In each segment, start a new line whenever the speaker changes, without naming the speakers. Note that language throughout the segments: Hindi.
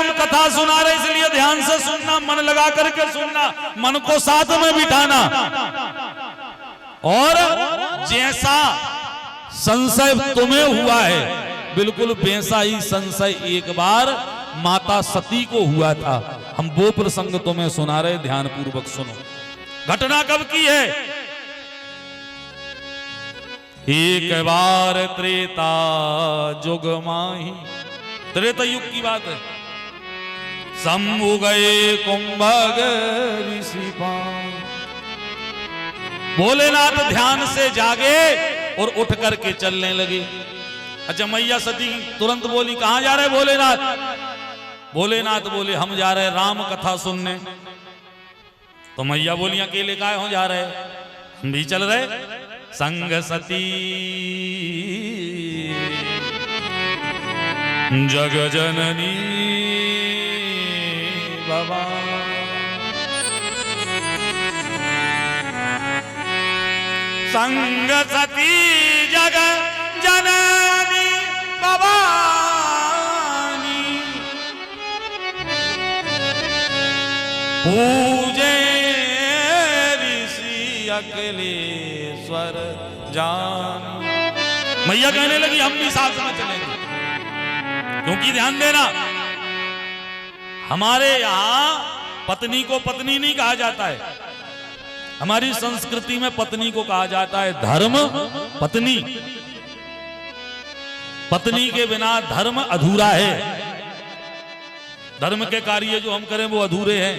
हम कथा सुना रहे इसलिए ध्यान से सुनना, मन लगा करके सुनना, मन को साथ में बिठाना। और जैसा संशय तुम्हें हुआ है बिल्कुल वैसा ही संशय एक बार माता सती को हुआ था। हम वो प्रसंग तुम्हें सुना रहे, ध्यान पूर्वक सुनो। घटना कब की है? एक बार त्रेता जुग माही, त्रेता युग की बात है। शंभु गए कुंभग ऋषि पान। भोलेनाथ ध्यान से जागे और उठ करके चलने लगे। अच्छा, मैया सती तुरंत बोली कहां जा रहे भोलेनाथ? भोलेनाथ बोले हम जा रहे राम कथा सुनने। तो मैया बोली अकेले काहे हो जा रहे? हम भी चल रहे। संग सती जग जननी बाबा, संग सती जग जननी भवानी, पूजे ऋषि अखिलेश्वर जान। मैया कहने लगी हम भी साथ में चलेंगे, क्योंकि ध्यान देना हमारे यहां पत्नी को पत्नी नहीं कहा जाता है। हमारी संस्कृति में पत्नी को कहा जाता है धर्म पत्नी। पत्नी के बिना धर्म अधूरा है। धर्म के कार्य जो हम करें वो अधूरे हैं।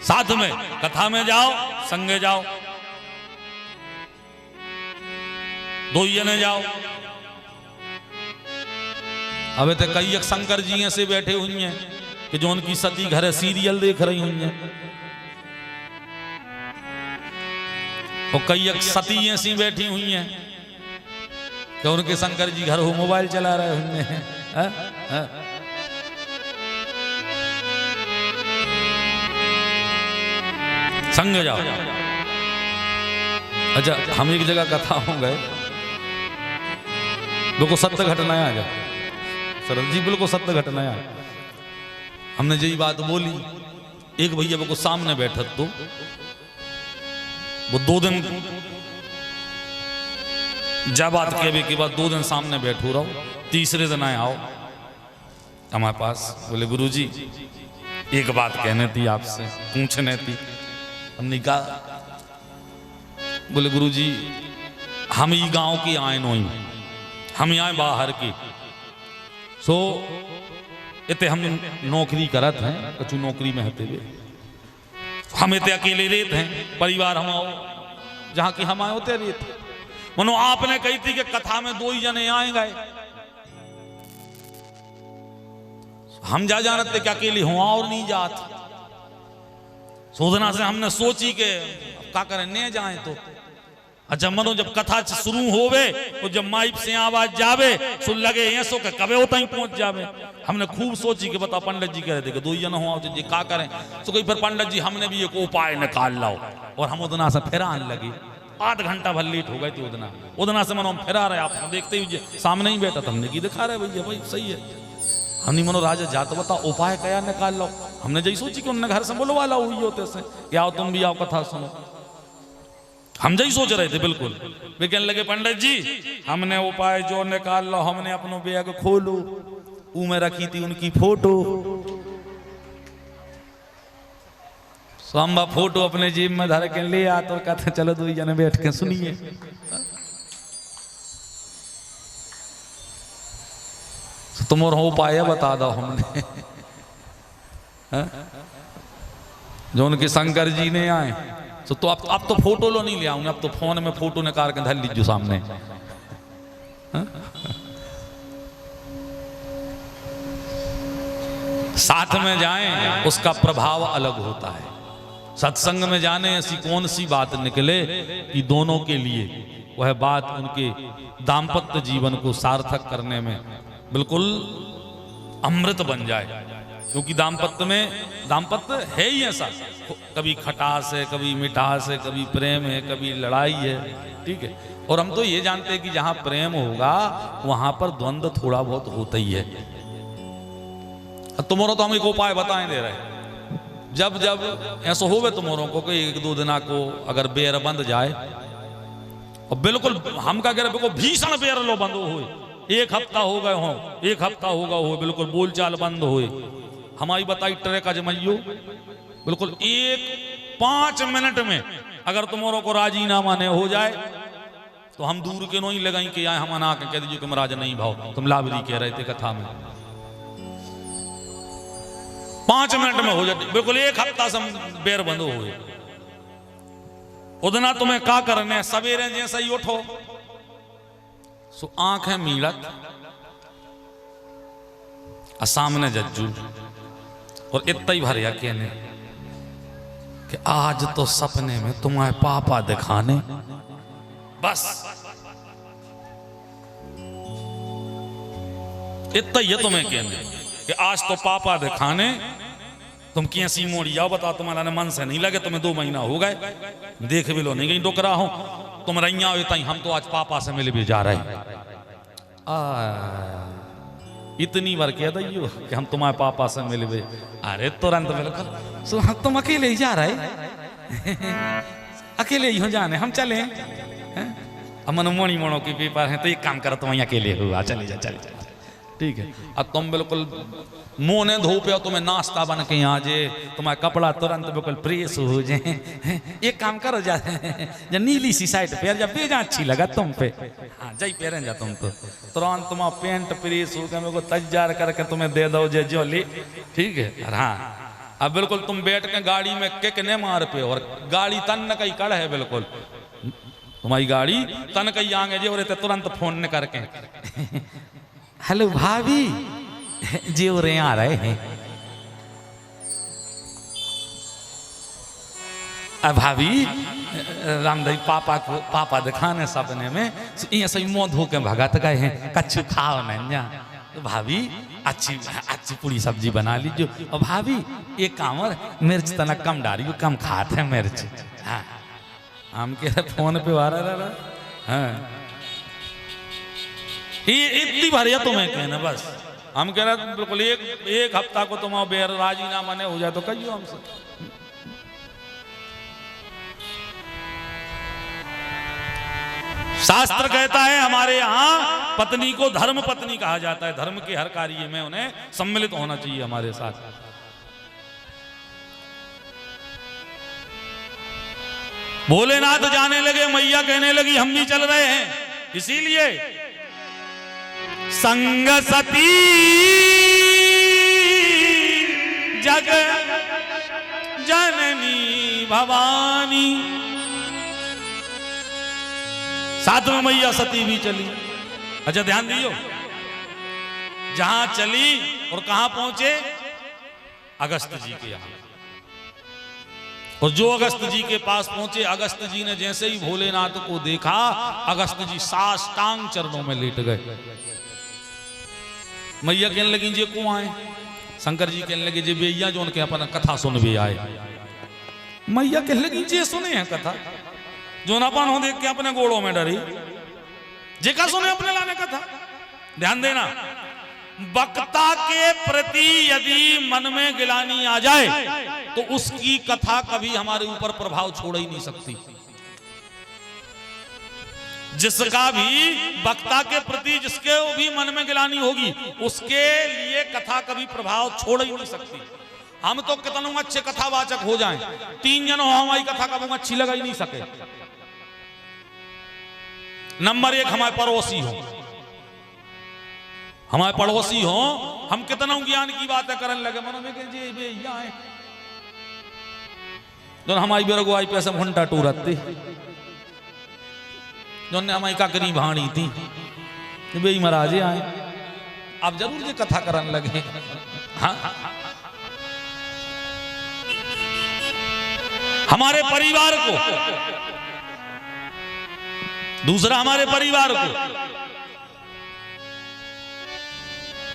साथ में कथा में जाओ, संगे जाओ, दो जने जाओ। अब तो कई शंकर जी ऐसे बैठे हुई हैं कि जो उनकी सती घर सीरियल देख रही हुई हैं, और कई सती ऐसी बैठी हुई हैं कि उनके शंकर जी घर हो मोबाइल चला रहे हुए हैं। संग जाओ। अच्छा, हम एक जगह कथा हो गए, बिल्कुल सत्य घटना आ जाए शरद जी, बिल्कुल सत्य घटना आ। हमने यही बात बोली, एक भैया को सामने बैठा तो वो 2 दिन जा बात कहने के बाद 2 दिन सामने बैठो रहो, तीसरे दिन आए आओ हमारे पास। बोले गुरुजी एक बात कहने थी आपसे, पूछने थी। हमने कहा, बोले गुरुजी हम ही गांव की आए नोई, हम आए बाहर की, सो इतने हम नौकरी करत हैं, कछु नौकरी में हते हुए हम इतने अकेले रहते हैं। परिवार हम आओ जहां की हम आए होते रहते। मनो आपने कही थी कि कथा में 2 ही जने आएंगे, हम जा जानते क्या अकेले हुआ और नहीं जात। सोधना से हमने सोची के क्या करें नहीं जाए तो। अच्छा, मनो जब कथा शुरू होवे तो जब माइक से आवाज जावे सुन लगे ऐसो के कबे होता ही पहुंच जावे। हमने खूब सोची कि बता पंडित जी कह रहे थे कि 2 जन हुआ जी क्या करें। तो कोई फिर पंडित जी हमने भी एक उपाय निकाल लाओ, और हम उदना से फिर आने लगे। आध घंटा भर लेट हो गए थे उदना से मनो हम फिर आ रहे। आप देखते ही सामने ही बैठा था, हमने की दिखा रहे भैया भाई सही है। हमने मनो राजा जात बता उपाय क्या निकाल लो। हमने जही सोची कि उन्होंने घर से बोलवा ला हुई होते से कि आओ तुम भी आओ कथा सुनो। हम जही सोच रहे थे बिल्कुल। वे कहने लगे पंडित जी हमने उपाय जो निकाल लो, हमने अपनो बैग खोलो, ऊ में रखी थी उनकी फोटो। सांबा फोटो अपने जेब में धर के ले आ तो कहते चलो 2 जने बैठ के सुनिए। तुम और उपाय बता दो हमने। जो उनके शंकर जी ने आए तो अब तो फोटो लो नहीं ले आऊंगे, अब तो फोन में फोटो निकाल के धर लीजिए सामने। साथ में जाएं उसका प्रभाव अलग होता है। सत्संग में जाने ऐसी कौन सी बात निकले कि दोनों के लिए वह बात उनके दाम्पत्य जीवन को सार्थक करने में बिल्कुल अमृत बन जाए। क्योंकि दाम्पत्य है ही ऐसा, कभी खटास है, कभी मिठास है, कभी प्रेम है, कभी लड़ाई है, ठीक है। और हम तो ये जानते हैं कि जहां प्रेम होगा वहां पर द्वंद्व थोड़ा बहुत होता ही है। तुम्हारो तो हम एक उपाय बताएं दे रहे, जब जब ऐसा होवे तुम्हारों को कि 1-2 दिना को अगर बेर बंद जाए और बिल्कुल हम का कह रहे भीषण बेर लो बंद हो, 1 हफ्ता हो गए हो, 1 हफ्ता होगा हो बिल्कुल बोलचाल बंद हो, हमारी बताई ट्रे का जमइयो बिल्कुल 5 मिनट में अगर तुम्हारों को राजीनामा नहीं हो जाए तो हम दूर के नहीं लगाई कि आए हम आना कह दीजिए कि महाराज नहीं भाव तुम लाभरी कह रहे थे कथा में, 5 मिनट में हो जाती बिल्कुल 1 हफ्ता से बेर बंद हो। उदना तुम्हें क्या करने, सवेरे जैसे ही उठो सो आंखें मीड़त सामने जज्जू और इतना ही भरिया कहने कि आज तो सपने में तुम्हारे पापा दिखाने, बस इतना ही तुम्हें कहने कि आज तो पापा दिखाने, तुम कैसी मोड़ी आओ बताओ, तुम्हारा मन से नहीं लगे, तुम्हें 2 महीना हो गए देख भी लो नहीं कहीं डोकरा हो, तुम रैया हो तई हम तो आज पापा से मिल भी जा रहे हैं। इतनी बार कह दियो कि हम तुम्हारे पापा से मिलवे, अरे तुरंत बिल्कुल तुम अकेले ही जा रहे अकेले ही हो जाने, हम चले अमन मोनी मोड़ो की पेपर है तो एक काम करो तुम अकेले हुआ चले जा चले जा, ठीक है। अब तुम बिल्कुल मुंह ने धो पे तुम्हें नाश्ता बन के आ जाए, तुम्हारा कपड़ा तुरंत बिल्कुल प्रेस हो जाए, एक काम करो जा नीली सी साइड पे जब बेजा अच्छी लगा तुम पे, हाँ जाई पहन जा तुम तो तुरंत तुम्हारा पेंट प्रेस हो गया मेरे को तैयार करके तुम्हें दे दो जे जो ले, ठीक है। हाँ अब बिल्कुल तुम बैठ के गाड़ी में किक ने मार पे और गाड़ी तन कई कड़ है, बिल्कुल तुम्हारी गाड़ी तन कई आगे जे और तुरंत फोन ने करके हेलो भाभी जी रे आ रहे हैं, भाभी रामदाई पापा दिखाने सपने में ये सही मुंह धो के भगत गए हैं, कच्छु खाओ न तो भाभी अच्छी पूरी सब्जी बना लीजिए, और भाभी एक काम और मिर्च तना कम डालियो, कम खाते हैं मिर्च। हाँ हम कह रहे फोन पे आ रहा, हाँ ये इतनी भरिया तुम्हें कहना, बस हम कह रहे बिल्कुल 1 हफ्ता को तुम बेर राजीनामा नहीं हो जाए तो कहियो हमसे। शास्त्र कहता है हमारे यहाँ पत्नी को धर्म पत्नी कहा जाता है, धर्म के हर कार्य में उन्हें सम्मिलित होना चाहिए हमारे साथ। भोलेनाथ जाने लगे, मैया कहने लगी हम भी चल रहे हैं, इसीलिए संग सती जग जननी भवानी, साथ में मैया सती भी चली। अच्छा ध्यान दियो, जहां चली और कहां पहुंचे, अगस्त जी के यहां, और जो अगस्त जी के पास पहुंचे, अगस्त जी ने जैसे ही भोलेनाथ को देखा, अगस्त जी साष्टांग चरणों में लेट गए। मैया कहने लगी जे को आए, शंकर जी कहने लगे जे भैया जो उनके अपना कथा सुन भी आए। मैया कहने लगी जे सुने हैं कथा, जो अपन हो देख के अपने गोड़ों में डरी, जे का सुने अपने लाने कथा। ध्यान देना, वक्ता के प्रति यदि मन में गिलानी आ जाए तो उसकी कथा कभी हमारे ऊपर प्रभाव छोड़ ही नहीं सकती। जिसका भी वक्ता के प्रति जिसके भी मन में गिलानी होगी, उसके लिए कथा कभी प्रभाव छोड़ ही नहीं सकती। हम तो कितनों अच्छे कथावाचक हो जाएं, 3 जन हो हमारी कथा कभी अच्छी लगा ही नहीं सके। नंबर 1 हमारे पड़ोसी हो, हमारे पड़ोसी हो, हम कितना ज्ञान की बातें करने लगे, मन में कि जे भैया है जो हमारी बेरगुआई पे सब घंटा टूरती, जो हमारी काकरी भाणी थी बे महाराजे आए, आप जरूर ये कथा करने लगे। हाँ हमारे परिवार को, दूसरा हमारे परिवार को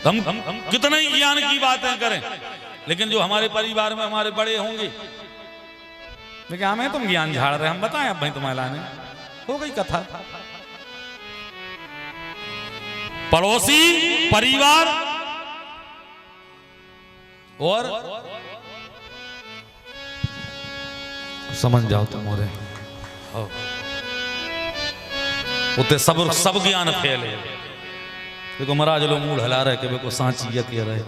हम कितना ही ज्ञान की बातें करें, लेकिन जो हमारे परिवार में हमारे बड़े होंगे, लेकिन हमें तुम ज्ञान झाड़ रहे, हम बताएं अब भाई तुम्हारे लाने हो गई कथा। पड़ोसी, परिवार और समझ जाओ तुम मोरे उते सब ज्ञान फेल है। देखो महाराज लोग मूड हला रहे कि को सांची या कह रहे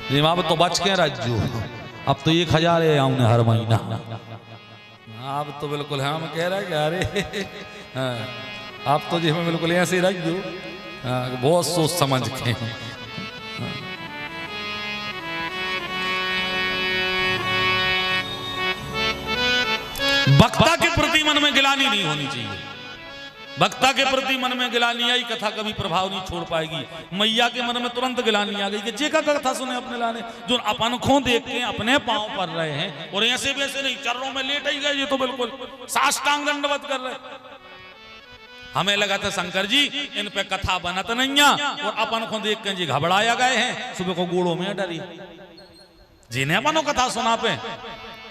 जी अब तो बच के राजू अब तो 1000 है आऊने हर महीना। आप तो बिल्कुल हम कह रहे हैं कि अरे आप तो जी हमें बिल्कुल ऐसे ही राजू बहुत सोच समझ के। वक्ता के प्रति मन में गिलानी नहीं होनी चाहिए। वक्ता के प्रति मन में गिलानी आई कथा कभी प्रभाव नहीं छोड़ पाएगी। मैया के मन में तुरंत गिलानी आ गई कि जे का कथा सुने अपने लाने जो अपन खो देख के अपने पांव पर रहे हैं और ऐसे वैसे नहीं चरणों में लेट ही गए। ये तो बिल्कुल साष्टांग दंडवत कर रहे। हमें लगा था शंकर जी इन पे कथा बनत नहीं और अपन को देख के जी घबराया गए हैं। सुबह को गोड़ों में डरी जिन्हें अपनों कथा सुना पे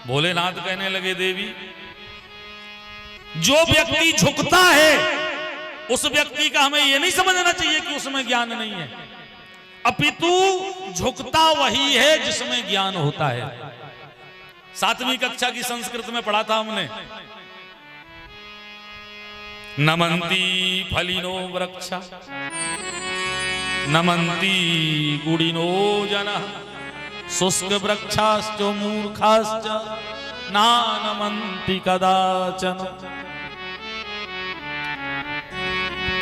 भोलेनाथ कहने लगे देवी जो व्यक्ति झुकता है उस व्यक्ति का हमें यह नहीं समझना चाहिए कि उसमें ज्ञान नहीं है, अपितु झुकता वही है जिसमें ज्ञान होता है। 7वीं कक्षा की संस्कृत में पढ़ा था हमने नमन्ति फलिनो वृक्षा नमन्ति गुडिनो जनः शुष्क वृक्षाश्च मूर्खाश्च ना नमन्ति कदाचन।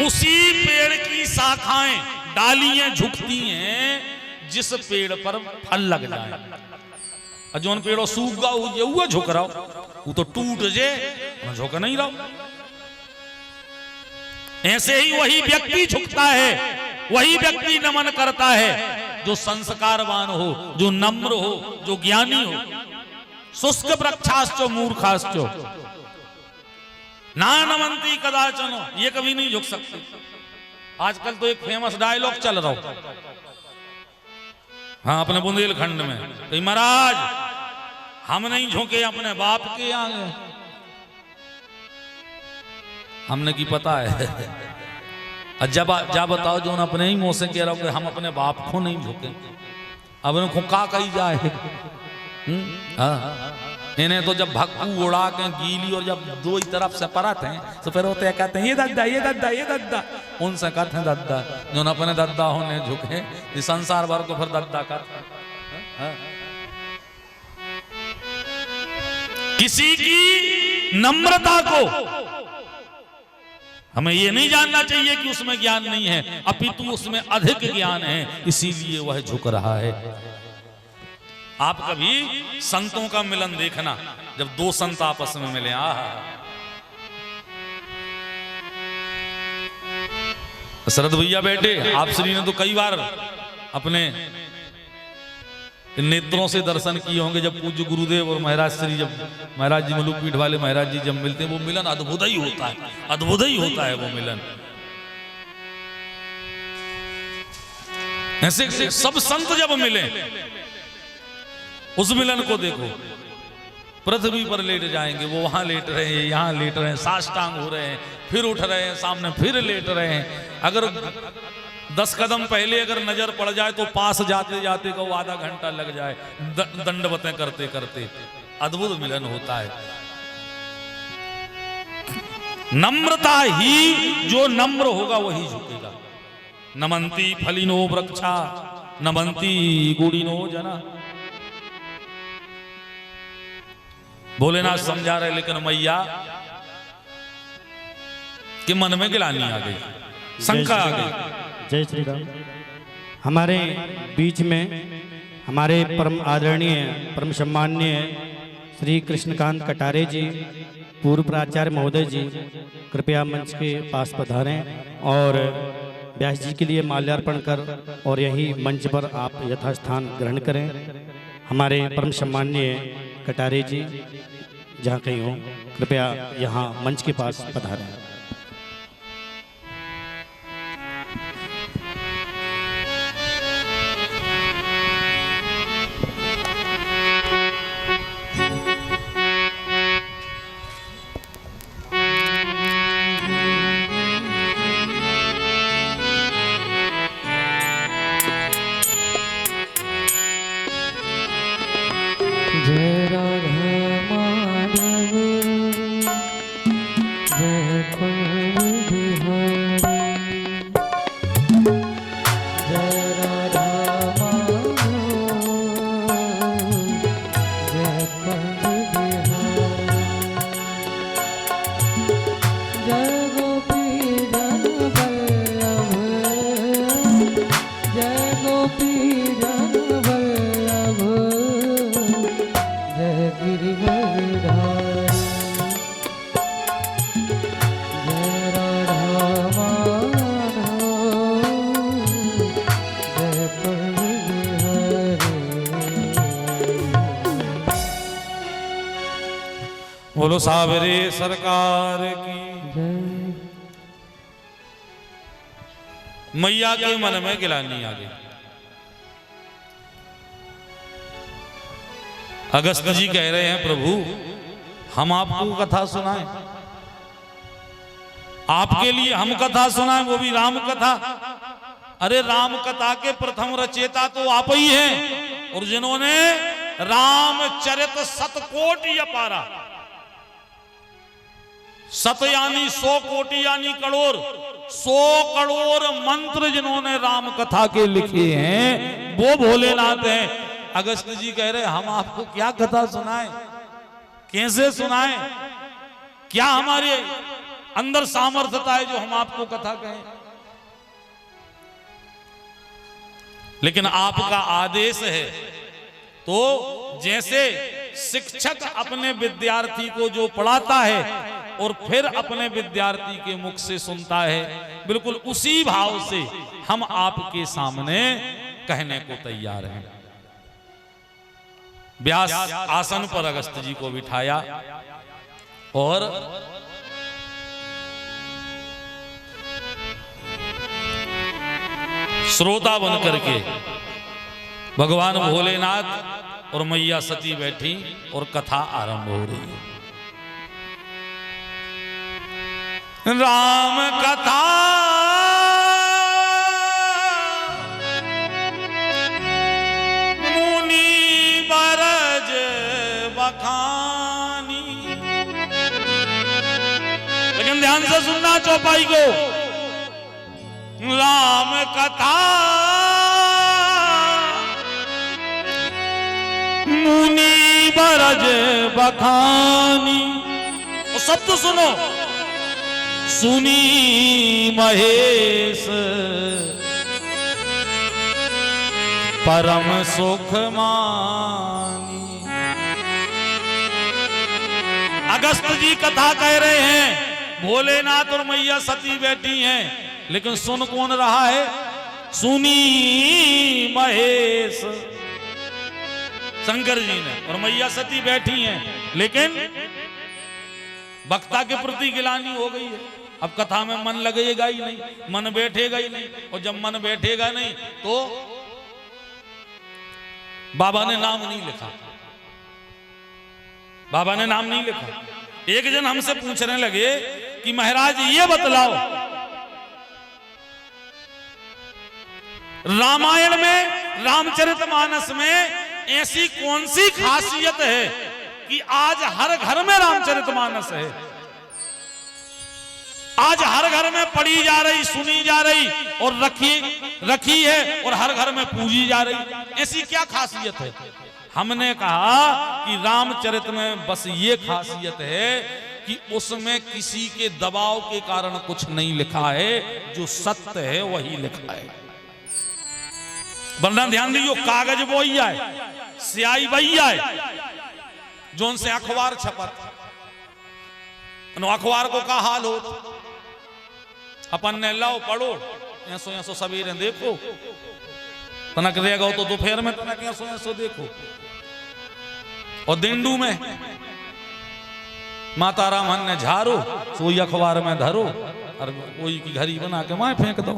उसी पेड़ की शाखाएं डालियां झुकती हैं जिस पेड़ पर फल लग जाए। जो पेड़ों सूख गा हुआ झुक रहा वो तो टूट जे झुक नहीं रहा। ऐसे ही वही व्यक्ति झुकता है, वही व्यक्ति नमन करता है जो संस्कारवान हो, जो नम्र हो, जो ज्ञानी हो। शुष्क वृक्षाश्चो मूर्खाश्चो ना नमन्ति कदाचनो, ये कभी नहीं झुक सकते। आजकल तो एक फेमस डायलॉग चल रहा हो हाँ अपने बुंदेलखंड में तो महाराज हम नहीं झुके अपने बाप के आगे। हमने की पता है जब बताओ जो अपने ही मुंह से कह रहा हूं हम अपने बाप को नहीं झुके। अब इनको का कही जाए इन्हें तो जब भक्कू उड़ा के गीली और जब दो ही तरफ से परत हैं तो फिर होते कहते हैं ये दद्दा ये दद्दा ये दद्दा। उनसे कहते हैं दद्दा जो अपने दद्दा होने झुके इस संसार भर को फिर दद्दा कहते। किसी की नम्रता को हमें ये नहीं जानना चाहिए कि उसमें ज्ञान नहीं है, अपितु उसमें अधिक ज्ञान है इसीलिए वह झुक रहा है। आप कभी संतों का मिलन देखना जब दो संत आपस में मिले शरद भैया बैठे आप श्री ने तो कई बार अपने नेत्रों से दर्शन किए होंगे जब पूज्य गुरुदेव और महाराज श्री जब महाराज जी मलुक पीठ वाले महाराज जी जब मिलते हैं वो मिलन अद्भुत ही होता है, अद्भुत ही होता है वो मिलन। ऐसे सब संत जब मिले उस मिलन को देखो। पृथ्वी पर लेट जाएंगे वो वहां लेट रहे हैं यहां लेट रहे हैं साष्टांग हो रहे हैं फिर उठ रहे हैं सामने फिर लेट रहे हैं। अगर 10 कदम पहले अगर नजर पड़ जाए तो पास जाते जाते को आधा घंटा लग जाए दंडवतें करते करते। अद्भुत मिलन होता है। नम्रता ही जो नम्र होगा वही झुकेगा। नमन्ति फलिनो वृक्षा नमन्ति गुडिनो जना। भोलेनाथ समझा रहे लेकिन मैया के मन में गिलानी आ गई, शंका आ गई।
जय श्री राम। हमारे बीच में हमारे परम आदरणीय परम सम्माननीय श्री कृष्णकांत कटारे जी पूर्व प्राचार्य महोदय जी कृपया मंच के पास पधारें और व्यास जी के लिए माल्यार्पण कर और यही मंच पर आप यथास्थान ग्रहण करें। हमारे परम सम्माननीय कटारे जी जहाँ कहीं हो कृपया यहाँ मंच के पास पधारें।
बोलो साबरे सरकार की। मैया के मन में गिलानी आ गई। अगस्त जी कह रहे हैं प्रभु हम आपको कथा सुनाएं, आपके लिए हम कथा सुनाएं, वो भी राम कथा। अरे राम कथा के प्रथम रचयिता तो आप ही हैं, और जिन्होंने रामचरित शतकोटि अपारा, शत यानी 100 कोटि यानी करोड़, 100 करोड़ मंत्र जिन्होंने राम कथा के लिखे हैं वो भोलेनाथ हैं। अगस्त जी कह रहे हम आपको क्या कथा सुनाएं, कैसे सुनाएं, क्या हमारे अंदर सामर्थ्यता है जो हम आपको कथा कहें। लेकिन आपका आदेश है, तो जैसे शिक्षक अपने विद्यार्थी को जो पढ़ाता है और फिर अपने विद्यार्थी के मुख से सुनता है, बिल्कुल उसी भाव से हम आपके सामने कहने को तैयार हैं। व्यास आसन पर अगस्त जी को बिठाया और श्रोता बन करके भगवान भोलेनाथ और मैया सती बैठी और कथा आरंभ हो रही है। राम कथा मुनि बरज बखानी। लेकिन ध्यान से सुनना चौपाई को। राम कथा मुनि बरज बखानी। और शब्द सुनो, सुनी महेश परम सुख मानी। अगस्त जी कथा कह रहे हैं, भोलेनाथ और मैया सती बैठी हैं, लेकिन सुन कौन रहा है? सुनी महेश, शंकर जी ने, और मैया सती बैठी हैं, लेकिन वक्ता के प्रति गिलानी हो गई है। अब कथा में मन लगेगा ही नहीं, मन बैठेगा ही नहीं, और जब मन बैठेगा नहीं तो बाबा ने नाम नहीं लिखा, बाबा ने नाम नहीं लिखा। एक जन हमसे पूछने लगे कि महाराज ये बतलाओ, रामायण में, रामचरितमानस में ऐसी कौन सी खासियत है कि आज हर घर में रामचरितमानस है, आज हर घर में पढ़ी जा रही, सुनी जा रही और रखी है और हर घर में पूजी जा रही, ऐसी क्या खासियत है? हमने कहा कि रामचरित में बस ये खासियत है कि उसमें किसी के दबाव के कारण कुछ नहीं लिखा है, जो सत्य है वही लिखा है। वरना ध्यान दीजिए, कागज वही है, स्याही वही है, जो उनसे अखबार छपत, अखबार को का हाल हो, अपन ने लाओ पढ़ो, ऐसो ऐसो सवेरे देखो, तनक देगा तो दोपहर में तनक ऐसो ऐसो देखो, और दिंडू में माता रामन ने झारो, सोई अखबार में धरो और वही की घड़ी बना के वहां फेंक दो।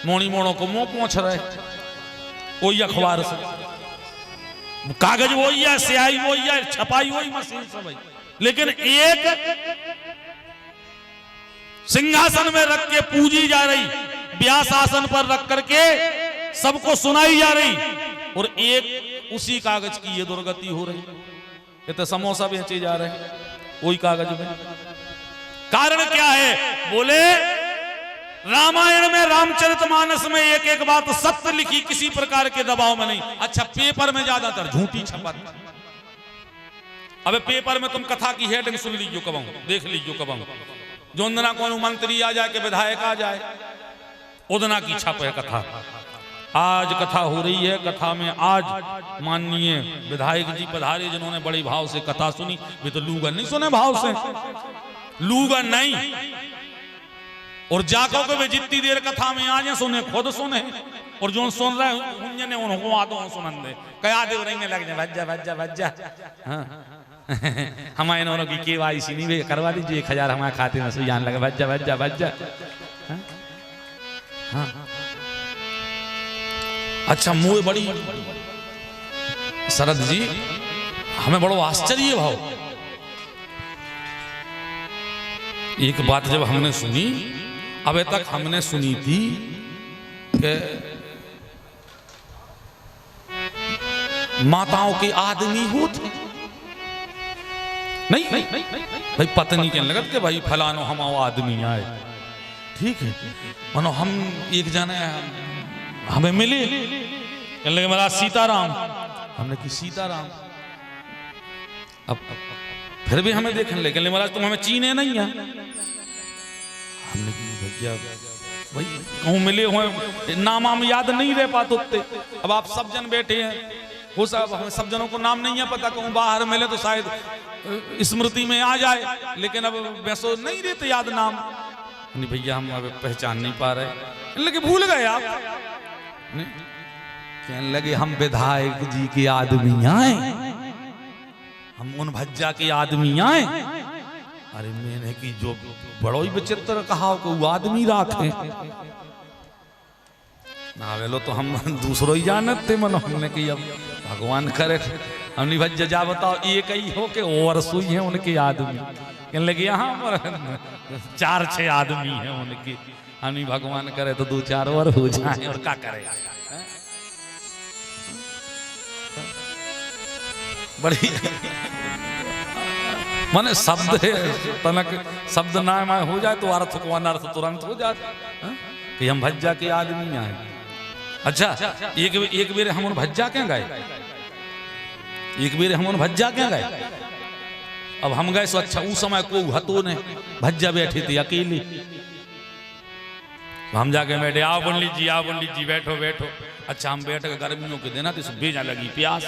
मोड़ी मोड़ों को मुंह पहुंच रहे वही अखबार से, कागज वही है, स्याही वही है, छपाई वही, मशीन से वही, लेकिन एक सिंहासन में रख के पूजी जा रही, व्यास आसन पर रख करके सबको सुनाई जा रही, और एक उसी कागज की ये दुर्गति हो रही। ये तो समोसा बेचे जा रहे हैं वही कागज में। कारण क्या है? बोले रामायण में, रामचरितमानस में एक एक बात सत्य लिखी, किसी प्रकार के दबाव में नहीं। अच्छा, पेपर में ज्यादातर झूठी छपत। अबे पेपर में तुम कथा की हेडिंग सुन लीजिए कब, देख लीजिए कब, जो उतना कौन मंत्री आ जाए कि विधायक आ जाए, उदना की छप है कथा। आज कथा हो रही है, कथा में आज माननीय विधायक जी पधारे, जिन्होंने बड़े भाव से कथा सुनी। वे तो लूगन नहीं सुने भाव से, लूगन नहीं, और जाको के वे जितनी देर कथा में आ जाए सुने, खुद सुने, और जो सुन रहे हैं उनको आदो सुनन दे, कया दे रहेंगे लग जाए भज्जा भज्जा भज्जा। हाँ, हमारे इन्होंने की KYC नहीं भैया करवा दीजिए 1000 हमारे खाते में से जान लगा भज्जा भज्जा भज्जा। हाँ अच्छा मुझे बड़ी शरद जी हमें बड़ो आश्चर्य भाव एक बात जब हमने सुनी अबे तक हमने सुनी थी कि माताओं के आदमी होते नहीं भाई पत्नी के लगत के भाई फलानो हम आदमी आए ठीक है मानो हम एक जने हमें मिले कहने लगे मेरा सीताराम हमने की सीताराम अब फिर भी हमें देखने लगे महाराज तुम हमें चीने नहीं है हमने की भैया भाई कहूँ मिले हुए नाम हम याद नहीं रह पाते अब आप सब जन बैठे हैं वो सब हमें सब जनों को नाम नहीं है पता कहूँ बाहर मिले तो शायद स्मृति में आ जाए लेकिन अब वैसो नहीं रहते याद नाम नहीं भैया हम अब पहचान नहीं पा रहे लेकिन भूल गए आप कहने लगे हम विधायक जी के आदमी आए हम उन भज्जा के आदमी आए अरे मैंने की जो बड़ो ही विचित्र कहा को वो आदमी राखे ना वेलो तो हम दूसरो ही जानते मनो हमने की अब भगवान करे हमने भज्जा जा बताओ एक ही हो के और सुई है उनके आदमी कहने लगे यहाँ पर 4-6 आदमी हैं उनके हमने भगवान करे तो 2-4 और हो जाए और क्या करे बड़ी माने शब्द है तनक शब्द ना हो जाए तो अर्थ को अनर्थ तुरंत हो जाता कि हम भज्जा के आदमी आए अच्छा एक बेर हम उन भज्जा क्या गए एक बेर हम उन भज्जा क्या गए अब हम गए सो अच्छा उस समय को हतो ने भज्जा बैठे थे अकेले हम जाके बैठे आओ पंडित जी बैठो बैठो अच्छा हम बैठ के गर्मियों के देना तो बेजा लगी प्यास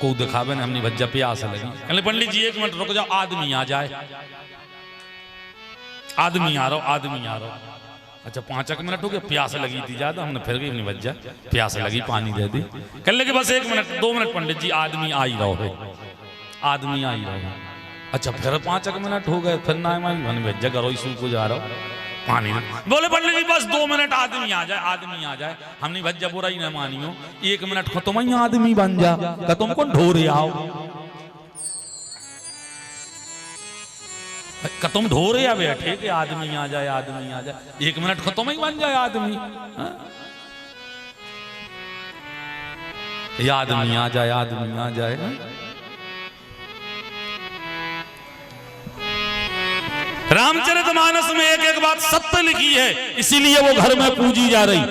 को दिखावे ने हमने भज्जा प्यास लगी कहले पंडित जी 1 मिनट रुक जाओ आदमी आ जाए आदमी आ रहा अच्छा 5 मिनट हो गए प्यास लगी थी ज्यादा हमने फिर भी अपनी भज्जा प्यास लगी पानी दे दी कह लगे बस 1 मिनट 2 मिनट पंडित जी आदमी आ ही रहो है आदमी आ ही रहो अच्छा फिर 5 मिनट हो गए फिर ना मैंने भज्जा करो इशू को जा रहा हूँ पानी बोले पंडित जी बस 2 मिनट आदमी आ जाए हमने भज्जा बुरा ही न मानियो 1 मिनट खत्म ही आदमी बन जा का तुमको ढोरे आओ तुम ढोरे या बैठे कि आदमी आ जाए 1 मिनट खत्म ही बन जाए आदमी आदमी आ जाए रामचरितमानस में एक बात सत्य लिखी है इसीलिए वो घर में पूजी जा रही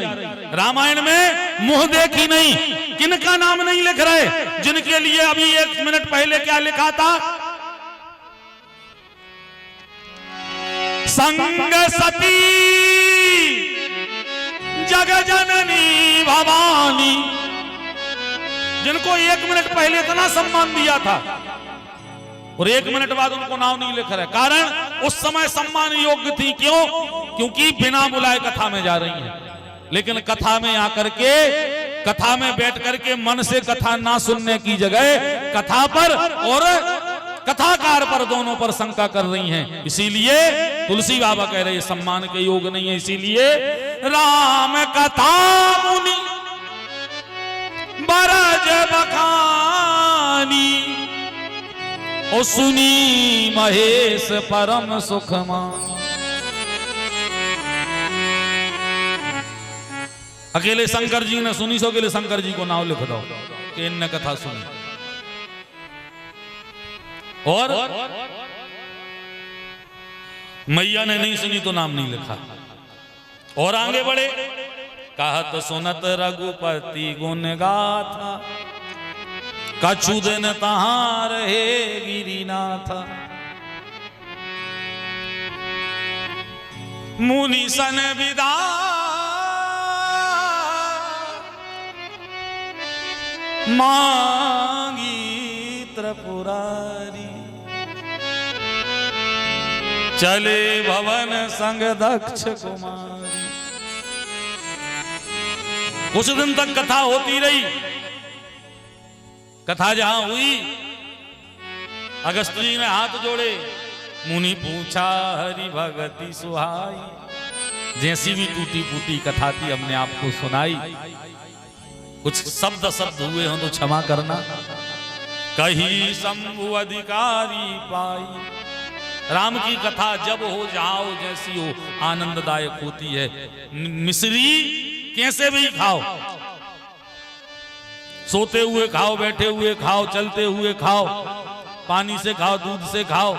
रामायण में मुंह देखी नहीं किनका नाम नहीं लिख रहे जिनके लिए अभी 1 मिनट पहले क्या लिखा था संग सती जग जननी भवानी जिनको 1 मिनट पहले इतना सम्मान दिया था और 1 मिनट बाद उनको नाम नहीं लिख रहे कारण उस समय सम्मान योग्य थी क्यों क्योंकि बिना बुलाए कथा में जा रही हैं लेकिन कथा में आकर के कथा में बैठ करके मन से कथा ना सुनने की जगह कथा पर और कथाकार पर दोनों पर शंका कर रही हैं इसीलिए तुलसी बाबा कह रहे सम्मान के योग नहीं है इसीलिए राम कथा मुनि बरज बखानी ओ सुनी महेश परम सुखमा अकेले शंकर जी ने सुनी सो अकेले शंकर जी को नाम लिख दो कि इनने कथा सुनी और मैया ने नहीं सुनी तो नाम नहीं लिखा और आगे बढ़े कहत सुनत रघुपति गुण गाथा कछु दिन तहां रहे गिरिनाथ मुनि सन विदा मांगी त्रिपुरारी चले भवन संग दक्ष कुमारी कुछ दिन तक कथा होती रही कथा जहां हुई अगस्त जी ने हाथ जोड़े, मुनि पूछा हरि भगति सुहाई। जैसी भी टूटी फूटी कथा थी हमने आपको सुनाई, कुछ शब्द हुए हो तो क्षमा करना। कही शंभु अधिकारी पाई। राम की कथा जब हो जहां हो जैसी हो आनंददायक होती है। मिश्री कैसे भी खाओ, सोते हुए खाओ, बैठे हुए खाओ, चलते हुए खाओ, पानी से खाओ, दूध से खाओ,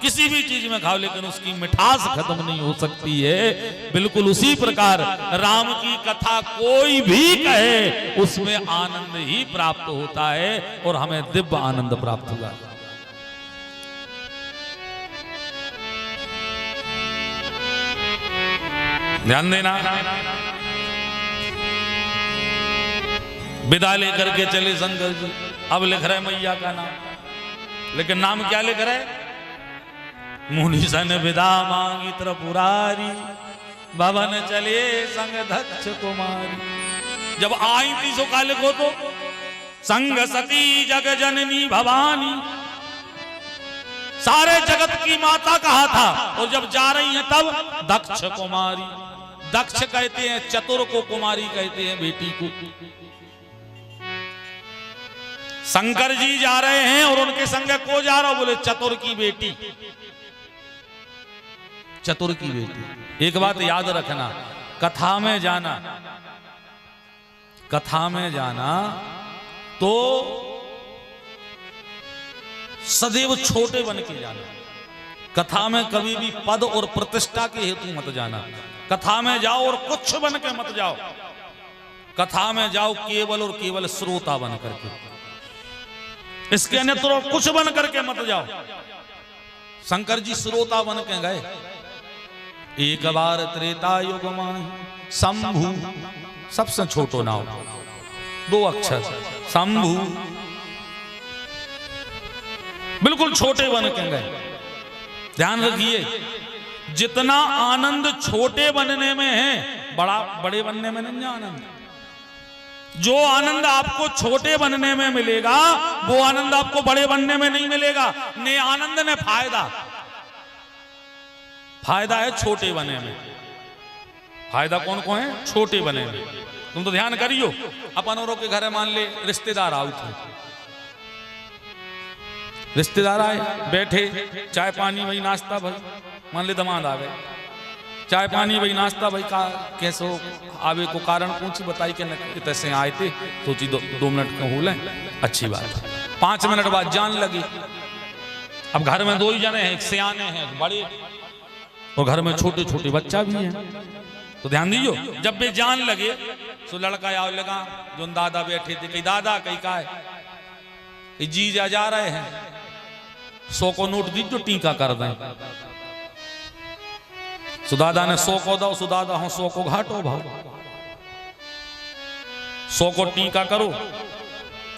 किसी भी चीज में खाओ, लेकिन उसकी मिठास खत्म नहीं हो सकती है। बिल्कुल उसी प्रकार राम की कथा कोई भी कहे उसमें आनंद ही प्राप्त होता है और हमें दिव्य आनंद प्राप्त हुआ। ध्यान देना। विदा लेकर के चले शंकर जी। अब लिख रहे मैया का नाम, लेकिन नाम क्या लिख रहे? मुनि सन विदा मांगी त्रिपुरारी, भवन चले संग दक्ष कुमारी। जब आई थी सो का लिखो तो संग सती जग जननी भवानी, सारे जगत की माता कहा था। और जब जा रही हैं तब दक्ष कुमारी। दक्ष कहते हैं चतुर को, कुमारी कहते हैं बेटी को। शंकर जी जा रहे हैं और उनके संग को जा रहा हो? बोले चतुर की बेटी। चतुर की बेटी। एक बात याद रखना, कथा में जाना, कथा में जाना तो सदैव छोटे बन के जाना। कथा में कभी भी पद और प्रतिष्ठा के हेतु मत जाना। कथा में जाओ और कुछ बन के मत जाओ। कथा में जाओ केवल और केवल श्रोता बन करके, इसके अन्यत्र कुछ बन करके मत जाओ। शंकर जी श्रोता बन के गए। एक बार त्रेता युग में शंभु, सबसे छोटो नाम, 2 अक्षर, शंभु, बिल्कुल छोटे बन के गए। ध्यान रखिए, जितना आनंद छोटे बनने में है, बड़े बनने में नहीं आनंद। जो आनंद आपको छोटे बनने में मिलेगा वो आनंद आपको बड़े बनने में नहीं मिलेगा। ने आनंद ने फायदा, फायदा है छोटे बने में। फायदा कौन कौन है? छोटे बने में। तुम तो ध्यान करियो, अपन औरों के घर मान ले रिश्तेदार आउट थे, रिश्तेदार आए, बैठे, चाय पानी भाई नाश्ता भाई, मान ले दमाद आ गए, चाय पानी भाई नाश्ता भाई का कैसे हो आवे को कारण पूछी बताई कि तैसे आए थे, सोची 2 मिनट का हो लें, अच्छी बात। 5 मिनट बाद जान लगी। अब घर में 2 ही जने हैं, एक सियाने हैं बड़े, और घर में छोटे छोटे बच्चा भी हैं। तो ध्यान दीजिए, जब भी जान लगे तो लड़का आओ लगा, जो दादा बैठे थे, कहीं दादा कहीं का है, जीजा जा रहे हैं, 100 को नोट दीजिए टीका कर दें। सुदादा ने 100 को दो, सुदादा हो 100 को घाटो भाव, 100 को टीका करो,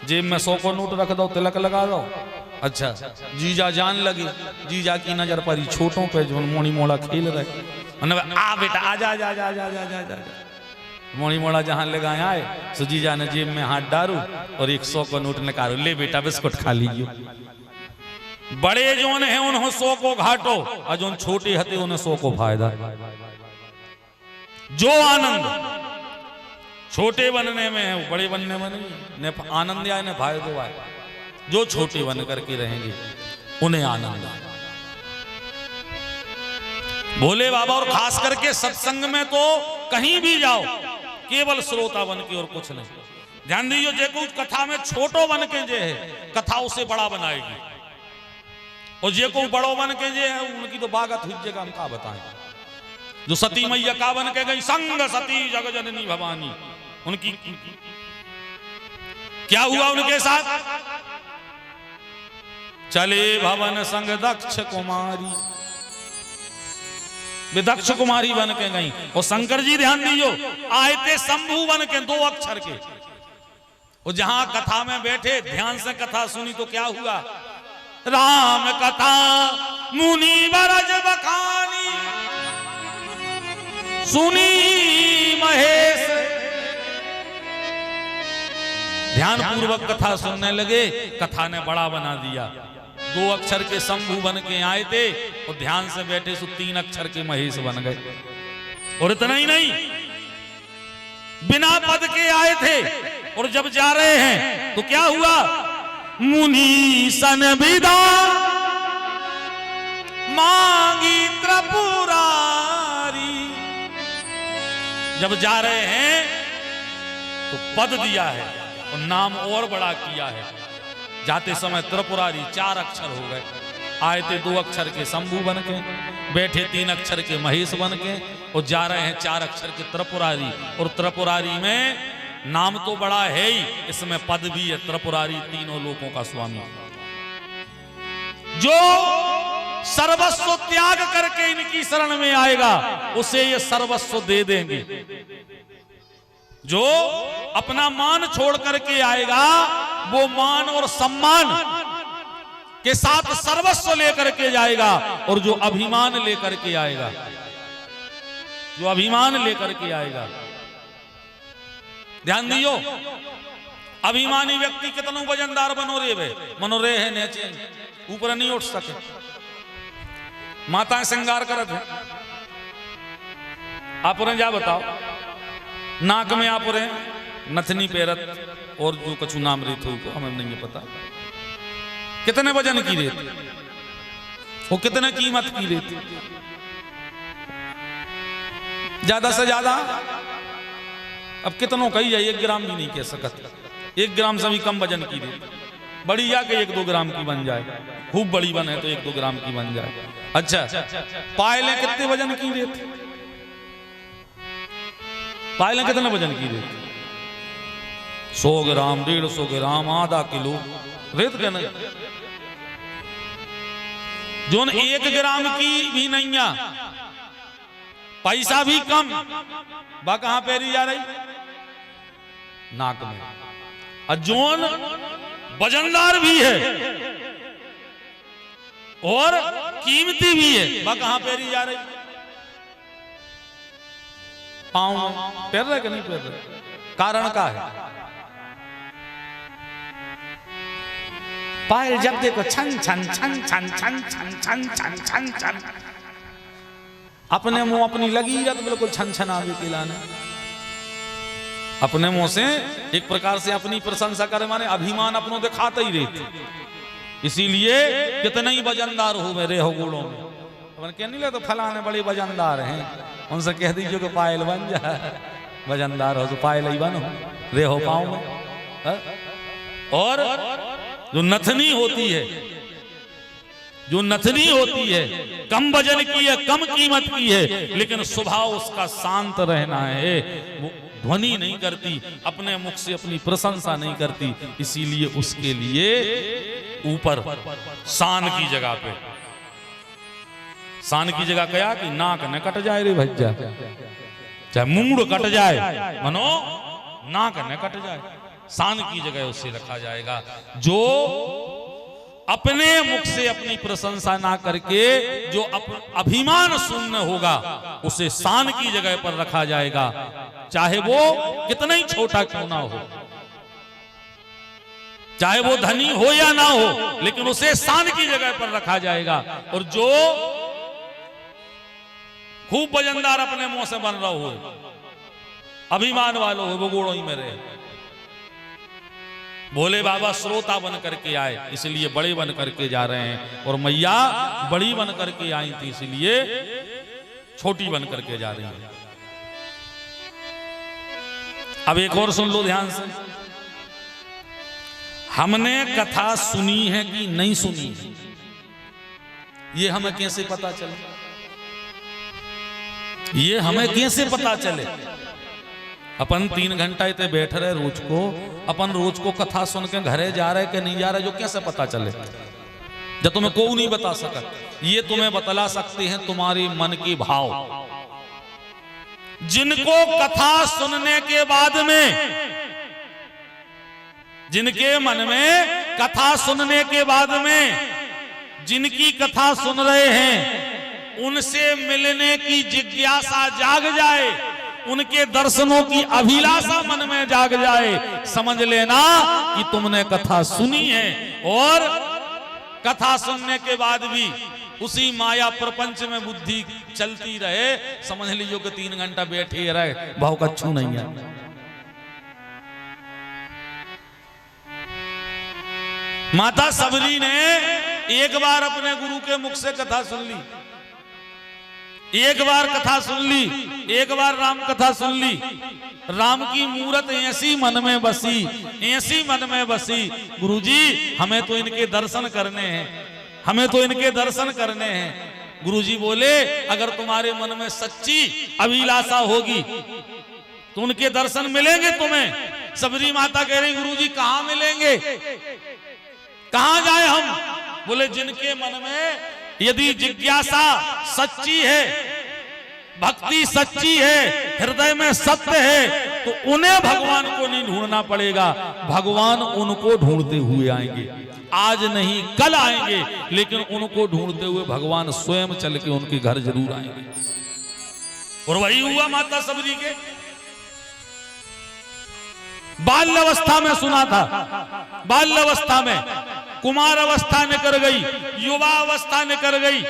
जेब में 100 को नोट रख दो, तिलक लगा दो। अच्छा, जीजा जान लगे, जीजा की नजर पर ही छोटों पे जो मोनी मोड़ा खेल रहे, आ बेटा आजा आजा आजा आजा आजा आजा। मोनी मोड़ा जहां लगाए आए, सो जीजा ने जेब में हाथ डालू और 100 को नोट निकालो, ले बेटा बिस्कुट खा लीजिए। बड़े जोन है उन्होंने 100 को घाटो, और जो छोटे हते उन्हें 100 को फायदा। जो आनंद छोटे बनने में है वो बड़े बनने में नहीं, ने आनंद आए ने फायदो आए। जो छोटे बन करके रहेंगे उन्हें आनंद आए। भोले बाबा, और खास करके सत्संग में तो कहीं भी जाओ केवल श्रोता बन के और कुछ नहीं। ध्यान दीजिए, जो कुछ कथा में छोटो बन के जे है, कथा उसे बड़ा बनाएगी, और जे को बड़ो बन के जे है उनकी तो बागत हुई जगह हम का बताएं। जो सती मैया का बन के गई, संग सती जग जननी भवानी, उनकी क्या हुआ उनके साथ? चले भवन संग दक्ष कुमारी, वे दक्ष कुमारी बन के गई। और शंकर जी ध्यान दीजिए, आए थे शंभु बन के, 2 अक्षर के। और जहां कथा में बैठे ध्यान से कथा सुनी तो क्या हुआ? राम कथा मुनि बरज बखानी, सुनी महेश। ध्यान पूर्वक कथा सुनने लगे, कथा ने बड़ा बना दिया। 2 अक्षर के शंभू बन के आए थे और ध्यान से बैठे सो 3 अक्षर के महेश बन गए। और इतना ही नहीं, बिना पद के आए थे और जब जा रहे हैं तो क्या हुआ? मुनि सन विदा मांगी त्रिपुरारी। जब जा रहे हैं तो पद दिया है और नाम और बड़ा किया है। जाते समय त्रिपुरारी 4 अक्षर हो गए। आए थे 2 अक्षर के शंभू बन के, बैठे 3 अक्षर के महेश बन के और जा रहे हैं 4 अक्षर के त्रिपुरारी। और त्रिपुरारी में नाम तो बड़ा है ही, इसमें पद भी है। त्रिपुरारी तीनों लोकों का स्वामी, जो सर्वस्व त्याग करके इनकी शरण में आएगा उसे ये सर्वस्व दे देंगे। जो अपना मान छोड़ करके आएगा वो मान और सम्मान के साथ सर्वस्व लेकर के जाएगा। और जो अभिमान लेकर के आएगा, जो अभिमान लेकर के आएगा, ध्यान दियो, अभिमानी व्यक्ति कितनों वजनदार मनो रे है नेचे ऊपर नहीं उठ सके। माताएं श्रृंगार करत है, आप जा बताओ, नाक में आप नथनी पेरत और जो कछु नाम रीत हुई हमें नहीं पता। कितने वजन की रेत, वो कितने कीमत की रेत, ज्यादा से ज्यादा अब कितनों कही जाए 1 ग्राम भी नहीं कह सकत। 1 ग्राम से भी कम वजन की रेत, बड़ी जाके 1-2 ग्राम की बन जाए, खूब बड़ी बने तो 1-2 ग्राम की बन जाए। अच्छा, पायलें कितने वजन की रेत, पायलें कितने वजन की रेत? 100 ग्राम, 150 ग्राम, आधा किलो रेत के नहीं। जो 1 ग्राम की भी नहीं है, पैसा भी कम, बा कहां पैरी जा रही? नाक में। और जोन वजनदार भी है और कीमती भी है, बा कहां पैरी जा रही? पांव में पैर रहे कि नहीं पैर रहे? कारण का है? पायल जब देखो छन छन छन छन छन छन छन छन छन छन, अपने मुंह अपनी लगी या तो बिल्कुल छन छन आगे किलाने, अपने मुंह से एक प्रकार से अपनी प्रशंसा करे, माने अभिमान अपनों दिखाते ही रहते। इसीलिए कितने ही वजनदार हो मेरे हो गुड़ों में, अपन कह नहीं ले तो फलाने बड़े वजनदार हैं, उनसे कह दीजिए कि पायल बन जाए, वजनदार हो तो पायल ही बनो, रे हो पाओ में। और जो नथनी होती है, जो नथनी होती है, कम वजन की है, कम कीमत की है, लेकिन स्वभाव उसका शांत रहना है, वो ध्वनि नहीं करती, अपने मुख से अपनी प्रशंसा नहीं करती। इसीलिए उसके लिए ऊपर शान की जगह पे, शान की जगह क्या कि नाक न कट जाए रे भज्जा, चाहे मूड कट जाए, मनो नाक न कट जाए, शान की जगह उसे रखा जाएगा। जो अपने मुख से अपनी प्रशंसा ना करके जो अभिमान शून्य होगा उसे शान की जगह पर रखा जाएगा, चाहे वो कितना ही छोटा क्यों ना हो, चाहे वो धनी हो या ना हो, लेकिन उसे शान की जगह पर रखा जाएगा। और जो खूब वजनदार अपने मुंह से बन रहा हो, अभिमान वालों हो, वो गोड़ों ही में रहे। भोले बाबा श्रोता बन करके आए, इसलिए बड़े बन करके जा रहे हैं, और मैया बड़ी बन करके आई थी, इसलिए छोटी बन करके जा रही है। अब एक और सुन लो ध्यान से, हमने कथा सुनी है कि नहीं सुनी है, ये हमें कैसे पता चले? ये हमें कैसे पता चले? अपन 3 घंटा इतने बैठ रहे रोज को, अपन रोज को कथा सुन के घरे जा रहे कि नहीं जा रहे, जो कैसे पता चले? जब तुम्हें कोई नहीं बता सका, ये तुम्हें बतला सकते हैं तुम्हारे मन के भाव। जिनको कथा सुनने के बाद में, जिनके मन में कथा सुनने के बाद में, जिनकी कथा सुन रहे हैं उनसे मिलने की जिज्ञासा जाग जाए, उनके दर्शनों की अभिलाषा मन में जाग जाए, समझ लेना कि तुमने कथा सुनी है और कथा सुनने के बाद भी उसी माया प्रपंच में बुद्धि चलती रहे, समझ लीजिए कि 3 घंटा बैठे रहे, भाव कच्छू नहीं है। माता सबरी ने एक बार अपने गुरु के मुख से कथा सुन ली, एक बार कथा सुन ली, एक बार राम कथा सुन ली। राम की मूरत ऐसी मन में बसी, ऐसी मन में बसी, गुरुजी हमें तो इनके दर्शन करने हैं, हमें तो इनके दर्शन करने हैं। गुरुजी बोले अगर तुम्हारे मन में सच्ची अभिलाषा होगी तो उनके दर्शन मिलेंगे तुम्हें। सबरी माता कह रही गुरुजी कहां मिलेंगे, कहां जाए हम? बोले जिनके मन में यदि जिज्ञासा सच्ची है, भक्ति सच्ची है, हृदय में सत्य है, तो उन्हें भगवान को नहीं ढूंढना पड़ेगा, भगवान उनको ढूंढते हुए आएंगे। आज नहीं कल आएंगे, लेकिन उनको ढूंढते हुए भगवान स्वयं चल के उनके घर जरूर आएंगे। और वही हुआ माता सबरी के। बाल्यावस्था में सुना था, बाल्यावस्था में, कुमार अवस्था निकल गई, युवा अवस्था निकल गई,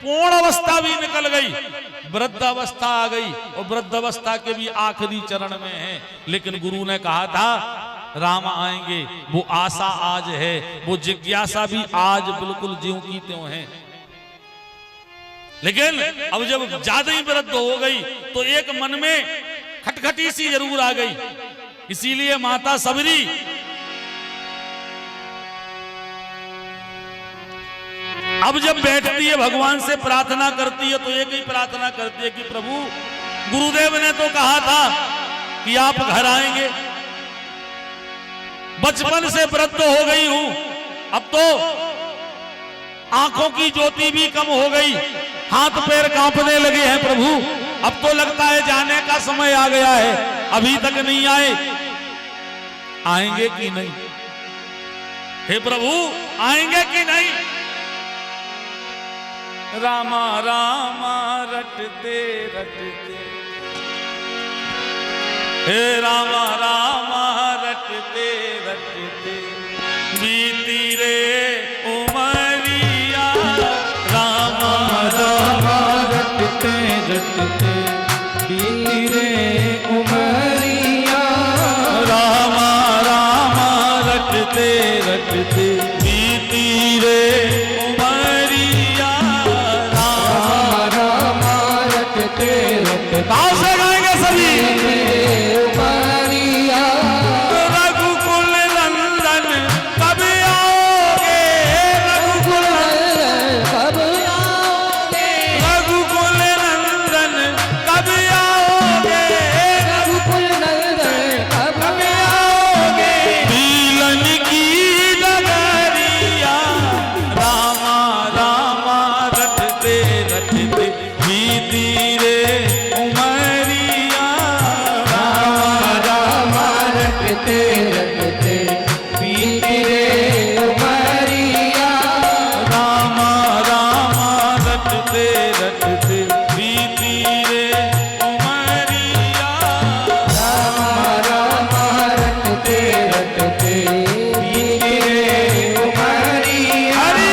पूर्ण अवस्था भी निकल गई, वृद्ध अवस्था आ गई, और वृद्ध अवस्था के भी आखिरी चरण में है। लेकिन गुरु ने कहा था राम आएंगे, वो आशा आज है, वो जिज्ञासा भी आज बिल्कुल ज्यों की त्यों है। लेकिन अब जब ज्यादा ही वृद्ध हो गई तो एक मन में खटखटी सी जरूर आ गई। इसीलिए माता सबरी अब जब बैठती है भगवान से प्रार्थना करती है तो एक ही प्रार्थना करती है कि प्रभु गुरुदेव ने तो कहा था कि आप घर आएंगे, बचपन से वृद्ध हो गई हूं, अब तो आंखों की ज्योति भी कम हो गई, हाथ पैर कांपने लगे हैं प्रभु, अब तो लगता है जाने का समय आ गया है, अभी तक नहीं आए, आएंगे कि नहीं? हे प्रभु आएंगे कि नहीं? रामा रामा रटते रटते, हे रामा रामा रटते रटते बीती रे उमरिया, रामा रामा
रटते रटते बीती रे उमरिया,
रामा रामा रटते रटते बीती रे उमरिया,
रामा रामा रटते रटते
कहां से गाएंगे सभी?
उमरिया,
रघुकुल नंदन कब आओगे, रघुकुल
कब आओगे,
रघुकुल नंदन कब आओगे,
रघुकुल नंदन कब
आओगे, बीलन की डगरिया, रामा रामा रटते रटते बीती रे उमरिया,
रामा रामा रटते रटते बीती रे उमरिया,
रामा रामा रटते रटते बीती रे उमरिया,
रामा रामा रटते रटते बीती रे उमरिया।
हरि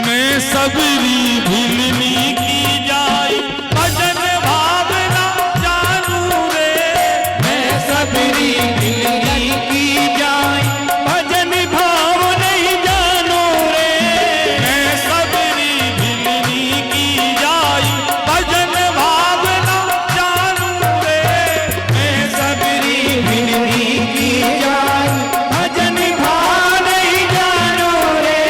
मैं सबरी भिलनी की जाई भजन भावना जानू रे,
मैं सबरी भिलनी की जाई भजन भाव नहीं जानू रे,
मैं सबरी भिलनी की जाई भजन भावना जानू रे,
मैं सबरी भिलनी की जाई भजन भाव नहीं जानू रे,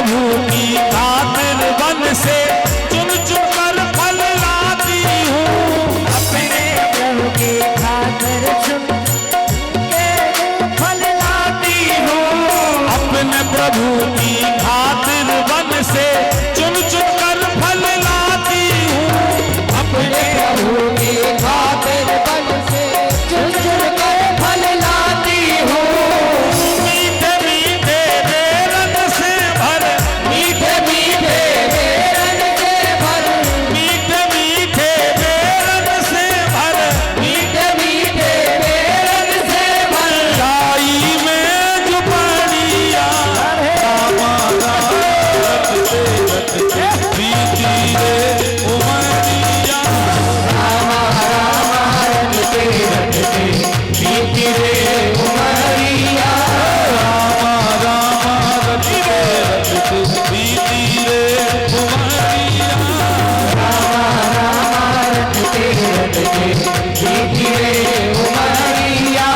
प्रभु की खातिर वन से चुन चुन कर फल लाती हूँ।
अपने प्रभु की खातिर चुन के फल लाती हूँ।
अपने प्रभु की खातिर वन से चुन चुन कर फल लाती हूँ।
अपने प्रभु की खातिर वन से चुन चुन कर फल लाती हूँ।
मीठे मीठे बेरन से भर,
मीठे मीठे बेरन से भर,
मीठे मीठे बेरन से भर,
मीठे मीठे बेरन से भर।
छाई में झुपड़िया रामा रखते रखते बीती रे उमरिया।
रामा रामा रखते रखते बीती रे उमरिया।
रामा रामा रखते रखते बीती रे उमरिया।
रामा रामा रखते रखते बीती रे उमरिया।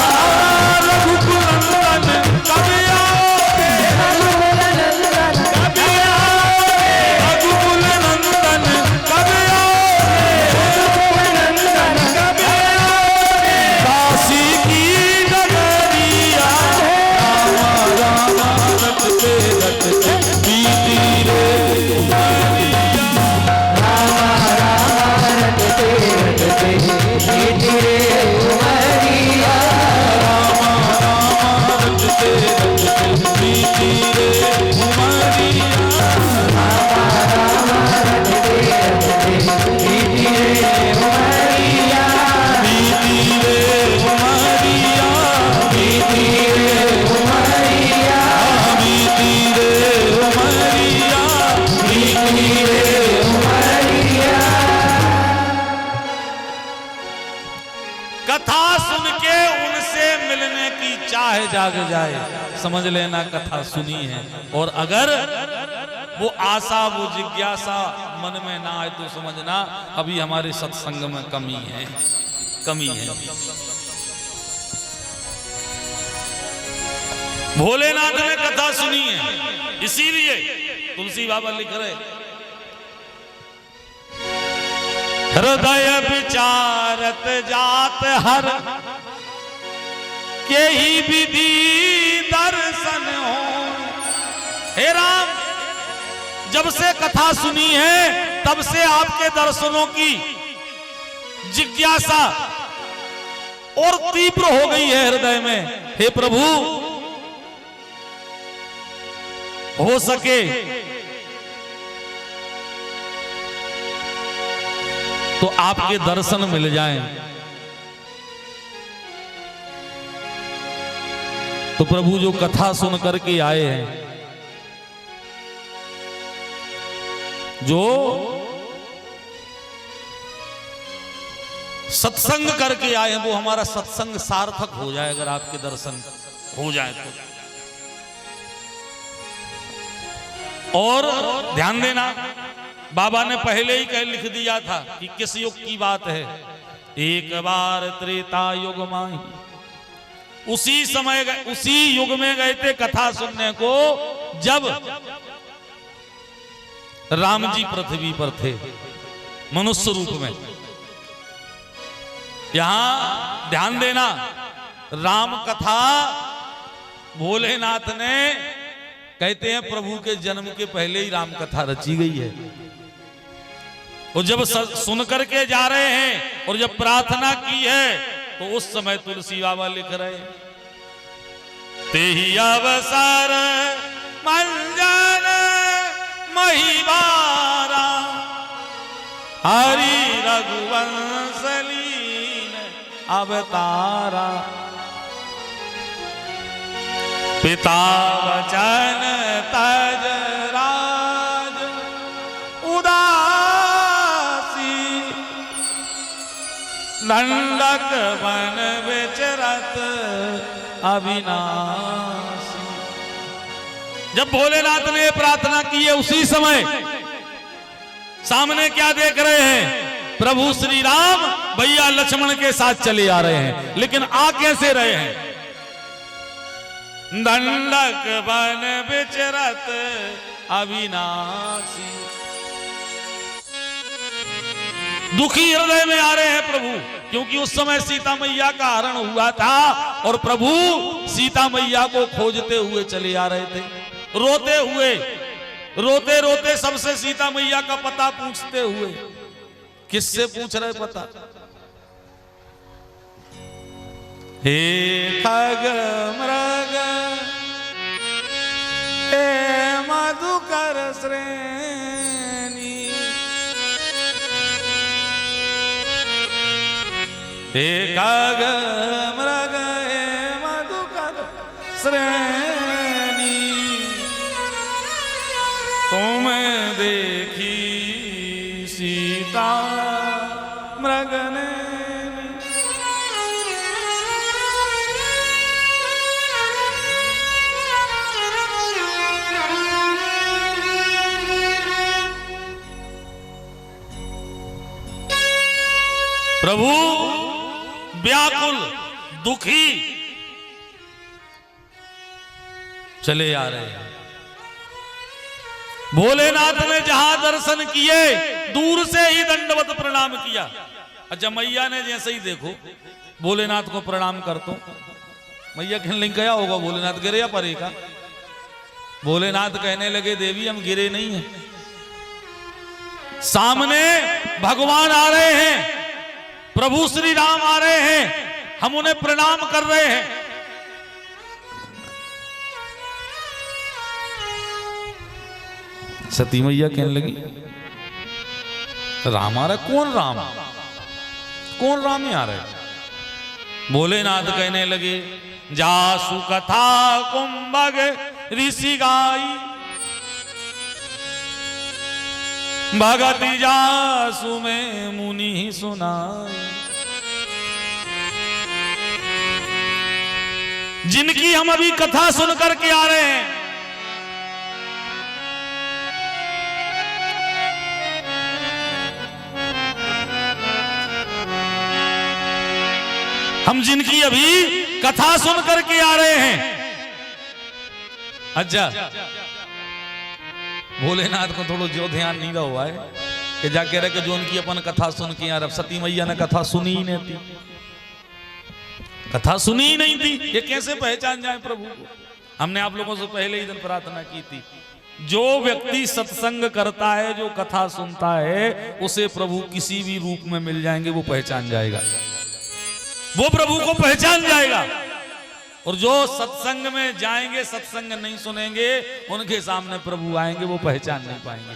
रघुकुलंदन कब आओगे,
रघुकुलनंदन
कब आओगे, रघुकुलंदन कब आओगे,
रघुकुलनंदन
कब आओगे। काशी की नगरिया रामा रामा रखते रखते बीती रे उमरिया।
रामा रामा रखते रखते बीती रे उमरिया।
रामा रामा रखते रखते बीती रे उमरिया।
रामा रामा रखते रखते बीती रे उमरिया।
बीती रे उमरिया,
बीती रे उमरिया।
बीती रे उमरिया,
बीती रे उमरिया।
कथा सुन के उनसे मिलने की चाह जाग जाए, समझ लेना कथा सुनी है। और अगर वो आशा वो जिज्ञासा मन में ना आए तो समझना अभी हमारे सत्संग में कमी है, कमी है। भोलेनाथ ने कथा सुनी है, इसीलिए तुलसी बाबा लिख रहे हृदय विचारत जात हर के ही विधि दर्शन हो। हे राम, जब से कथा सुनी है तब से आपके दर्शनों की जिज्ञासा और तीव्र हो गई है हृदय में। हे प्रभु, हो सके तो आपके दर्शन मिल जाएं, तो प्रभु जो कथा सुन करके आए हैं, जो सत्संग करके आए हैं, वो हमारा सत्संग सार्थक हो जाए अगर आपके दर्शन हो जाए तो। और ध्यान देना, बाबा ने पहले ही कह लिख दिया था कि किस युग की बात है। एक बार त्रेता युग माही, उसी समय उसी युग में गए थे कथा सुनने को जब राम जी पृथ्वी पर थे मनुष्य रूप में। यहां ध्यान देना, राम कथा भोलेनाथ ने, कहते हैं प्रभु के जन्म के पहले ही राम कथा रची गई है। और जब सुन करके जा रहे हैं और जब प्रार्थना की है तो उस समय तुलसी बाबा लिख रहे, तेहि अवसर मंजन महिवारा हरि रघुवंश लीन अवतारा। पिता वचन तज राज उदासी, दंडक वन विचरत अविनाशी। जब भोलेनाथ ने प्रार्थना की है उसी समय सामने क्या देख रहे हैं? प्रभु श्री राम भैया लक्ष्मण के साथ चले आ रहे हैं, लेकिन आ कैसे रहे हैं? दंडक वन विचरत अविनाशी। दुखी हृदय में आ रहे हैं प्रभु, क्योंकि उस समय सीता मैया का हरण हुआ था और प्रभु सीता मैया को खोजते हुए चले आ रहे थे, रोते हुए, रोते रोते सबसे सीता मैया का पता पूछते हुए। किससे पूछ रहे पता? हे खग मृग हे मधुकर श्रेणी, हे खग मृग हे मधुकर श्रेणी, तुम देखी सीता मृग ने। प्रभु व्याकुल दुखी चले आ रहे हैं। भोलेनाथ ने जहां दर्शन किए दूर से ही दंडवत प्रणाम किया। अच्छा, मैया ने जैसे ही देखो भोलेनाथ को प्रणाम कर तो मैया कहने गया होगा भोलेनाथ गिरे या परे का? भोलेनाथ कहने लगे देवी हम गिरे नहीं हैं, सामने भगवान आ रहे हैं, प्रभु श्री राम आ रहे हैं, हम उन्हें प्रणाम कर रहे हैं। सती मैया कहने लगी राम आ रहा? कौन राम? कौन राम ही आ रहा है? भोलेनाथ कहने लगे जासु कथा कुंभग ऋषि गाई, भगति जासु में मुनि सुनाई। जिनकी हम अभी कथा सुन करके आ रहे हैं, हम जिनकी अभी कथा सुन करके आ रहे हैं। अच्छा, भोलेनाथ को थोड़ा जो ध्यान नहीं रहा हुआ है कि जाके रहे कि जो उनकी अपन कथा सुन के यार, अब सती मैया ने कथा सुनी ही नहीं थी, कथा सुनी ही नहीं थी, ये कैसे पहचान जाए प्रभु को? हमने आप लोगों से पहले ही दिन प्रार्थना की थी, जो व्यक्ति सत्संग करता है, जो कथा सुनता है, उसे प्रभु किसी भी रूप में मिल जाएंगे, वो पहचान जाएगा, वो प्रभु को पहचान जाएगा। और जो सत्संग में जाएंगे, सत्संग नहीं सुनेंगे, उनके सामने प्रभु आएंगे, वो पहचान नहीं पाएंगे।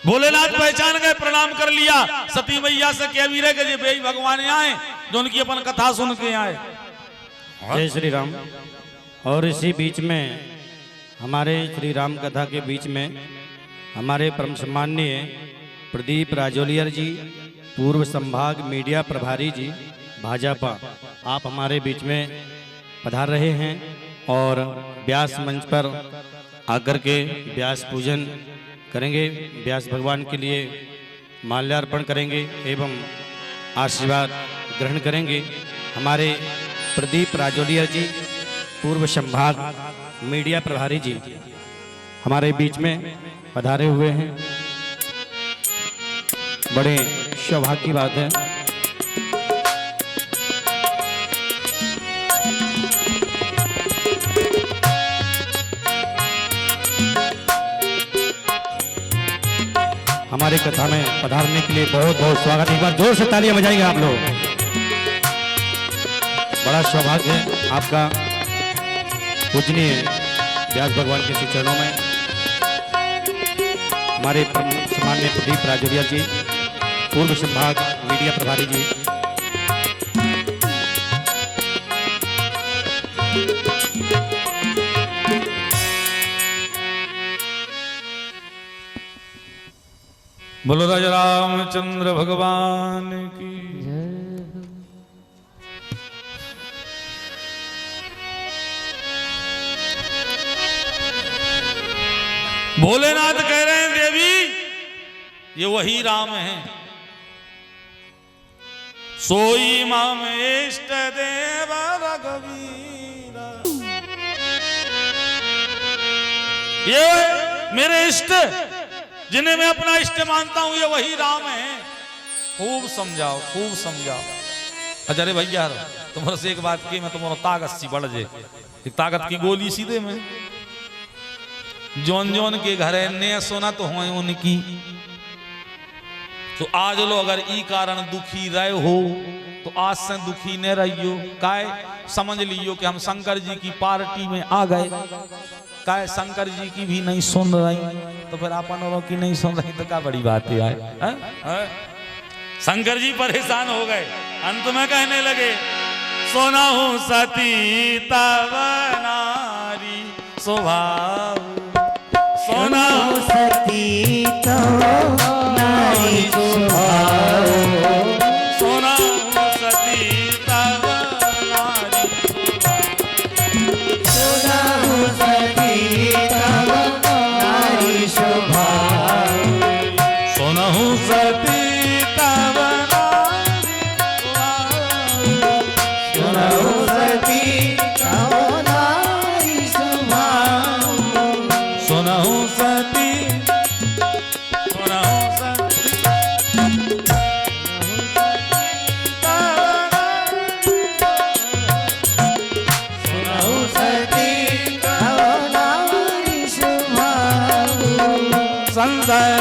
भोलेनाथ पहचान गए, प्रणाम कर लिया। सती मैया से कह भी रहे कि भाई भगवान आए जो उनकी अपन कथा सुन के आए।
जय श्री राम। और इसी बीच में हमारे श्री राम कथा के बीच में हमारे परम सम्माननीय प्रदीप राजोलियर जी, पूर्व संभाग मीडिया प्रभारी जी भाजपा, आप हमारे बीच में पधार रहे हैं और व्यास मंच पर आकर के व्यास पूजन करेंगे, व्यास भगवान के लिए माल्यार्पण करेंगे एवं आशीर्वाद ग्रहण करेंगे। हमारे प्रदीप राजोलिया जी, पूर्व संभाग मीडिया प्रभारी जी हमारे बीच में पधारे हुए हैं, बड़े सौभाग्य की बात है। हमारे कथा में पधारने के लिए बहुत बहुत स्वागत। एक बार जोर से तालियां बजाएंगे आप लोग। बड़ा सौभाग्य है आपका पूजनीय व्यास भगवान के श्री चरणों में। हमारे सम्माननीय प्रदीप राजोलिया जी, पूर्व संभाग मीडिया प्रभारी जी,
बोलो राजा रामचंद्र भगवान की। भोलेनाथ कह रहे हैं देवी ये वही राम है, सोई माम इष्ट देव रघुवीर। ये मेरे इष्ट जिन्हें मैं अपना इष्ट मानता हूं ये वही राम है। खूब समझाओ, खूब समझाओ। अरे भैया तुम्हारे से एक बात की, मैं तुम्हारा ताकत सी बढ़ जाए, एक ताकत की गोली सीधे में जोन जोन के घर ने सोना तो हो उनकी। तो आज लो अगर ई कारण दुखी रहे हो तो आज से दुखी न रहियो। काय समझ लियो कि हम शंकर जी की पार्टी में आ गए। काय शंकर जी की भी नहीं सुन रही तो फिर अपन औरों की नहीं सुन रही तो क्या बड़ी बात है? शंकर जी परेशान हो गए, अंत में कहने लगे सोना हूं सती तब नारी स्वभाव, सोना हूं
सती तो नारी स्वभाव,
सोना हूं सती तब नारी,
सोना हूं सती तब नारी स्वभाव,
सोना हूं सती तब
सोना हूं सती तब नारी स्वभाव,
सोना हूं सती, सोना हूं सती
सोना हूं सती तब नारी स्वभाव,
संजय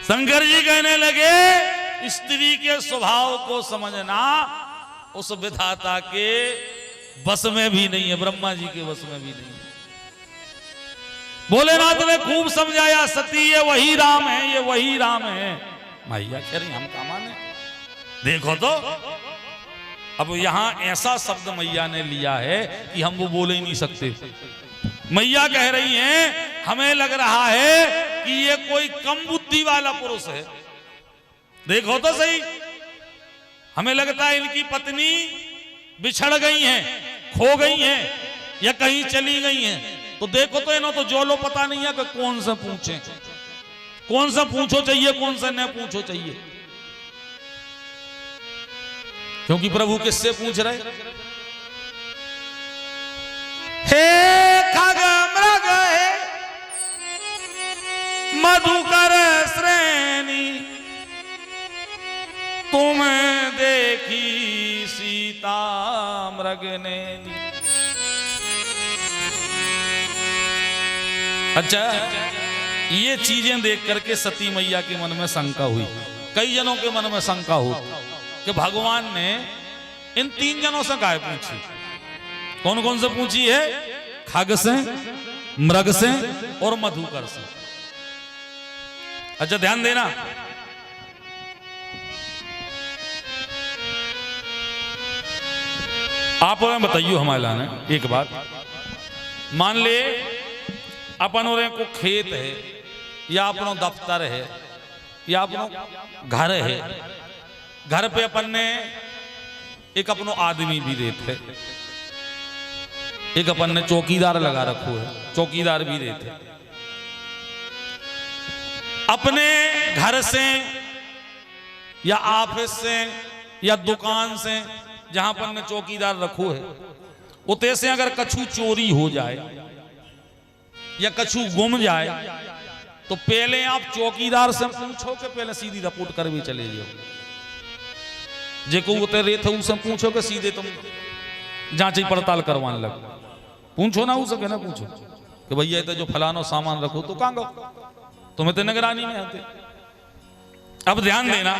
शंकर जी कहने लगे स्त्री के स्वभाव को समझना उस विधाता के बस में भी नहीं है, ब्रह्मा जी के बस में भी नहीं है। भोलेनाथ ने खूब समझाया सती ये वही राम है, ये वही राम है। मैया कह रही हम का माने, देखो तो अब यहां ऐसा शब्द मैया ने लिया है कि हम वो बोल ही नहीं सकते। मैया कह रही हैं हमें लग रहा है कि ये कोई कम बुद्धि वाला पुरुष है। देखो तो सही, हमें लगता है इनकी पत्नी बिछड़ गई हैं, खो गई हैं या कहीं चली गई हैं। तो देखो तो इन्हों तो जो लो पता नहीं है कि कौन सा पूछे, कौन सा पूछो चाहिए, कौन सा न पूछो चाहिए। क्योंकि प्रभु किससे पूछ रहे? हे खग मृग हे मधुकर श्रेणी, तुम देखी सीता मृग ने। अच्छा, ये चीजें देख करके सती मैया के मन में शंका हुई। कई जनों के मन में शंका हुई कि भगवान ने इन तीन जनों से गाय पूछी। कौन कौन से पूछी है? खग से, मृग से और मधुकर से। अच्छा ध्यान देना, आप बताइयो हमारे लाने एक बात। मान ले अपन और को खेत है या अपनो दफ्तर है या अपनो घर है, घर पे अपन ने एक अपनो आदमी भी देते, एक अपन ने चौकीदार लगा रखो है, चौकीदार भी देते। अपने घर से या ऑफिस से या दुकान से जहां अपन ने चौकीदार रखो है, उते से अगर कछु चोरी हो जाए या कछु गुम जाए तो पहले आप चौकीदार से पूछो कि पहले सीधी रिपोर्ट कर भी चले जाओ। जेको उतर रहे थे उससे पूछो कि सीधे तुम जांच पड़ताल करवाने लग। पूछो ना उसे, ना पूछो कि भैया तो जो फलानो सामान रखो तो कहां गो, तुम्हें तो निगरानी में आते। अब ध्यान देना,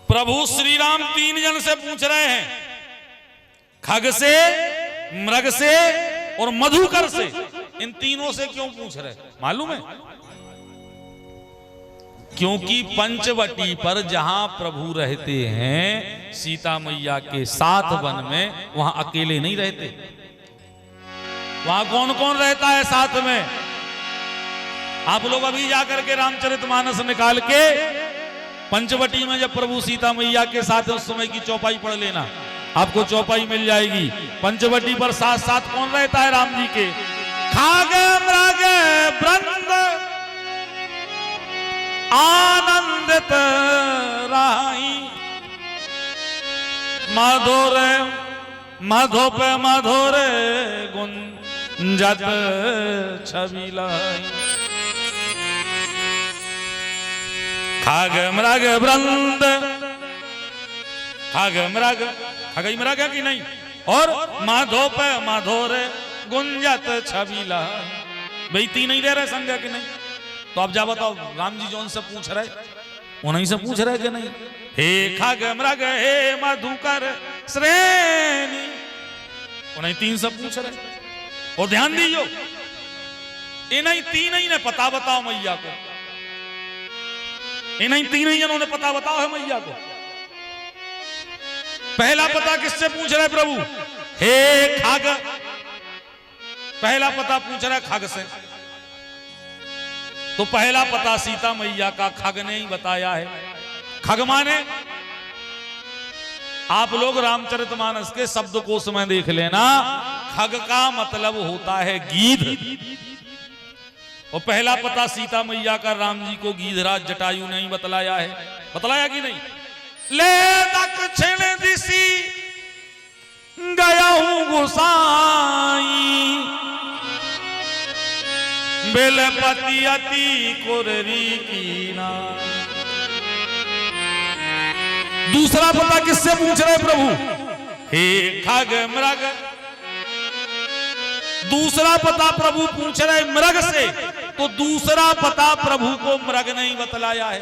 प्रभु श्री राम तीन जन से पूछ रहे हैं, खग से, मृग से और मधुकर से। इन तीनों से क्यों पूछ रहे मालूम है? क्योंकि पंचवटी पर जहां प्रभु रहते हैं सीता मैया के साथ वन में, वहां अकेले नहीं रहते। वहां कौन कौन रहता है साथ में? आप लोग अभी जाकर के रामचरितमानस निकाल के पंचवटी में जब प्रभु सीता मैया के साथ उस समय की चौपाई पढ़ लेना, आपको चौपाई मिल जाएगी। पंचवटी पर साथ साथ कौन रहता है राम जी के? खग मृग ब्रह्म आनंदित राई मधुर मधुप मधुर गुंजत छवि लाई खग मृग वृंद खग मृग खगई मृग है कि नहीं और मधुप मधुर गुंजत छवि लाई भाई तीन नहीं दे रहे संज्ञा कि नहीं तो अब जा बताओ राम जी जो उनसे पूछ रहे उन्हीं से पूछ रहे कि नहीं हे खग मृग हे मधुकर श्रेणी उन्हीं तीन से पूछ रहे और ध्यान दीजिए इन्हीं तीन ही ने पता बताओ मैया को इन्हीं तीन ही जनों ने पता बताओ है मैया को पहला पता किससे पूछ रहे प्रभु हे खग पहला पता पूछ रहा है खग से तो पहला पता सीता मैया का खग ने ही बताया है खग माने आप लोग रामचरितमानस के शब्दकोश में देख लेना खग का मतलब होता है गीध और पहला पता सीता मैया का राम जी को गीधराज जटायु ने ही बतलाया है बतलाया कि नहीं ले दक्षिण दिशी गया हूं गोसाई बेलपति अति कुररी कीना दूसरा पता किससे पूछ रहे प्रभु हे खग मृग दूसरा पता प्रभु पूछ रहे मृग से तो दूसरा पता प्रभु को मृग नहीं बतलाया है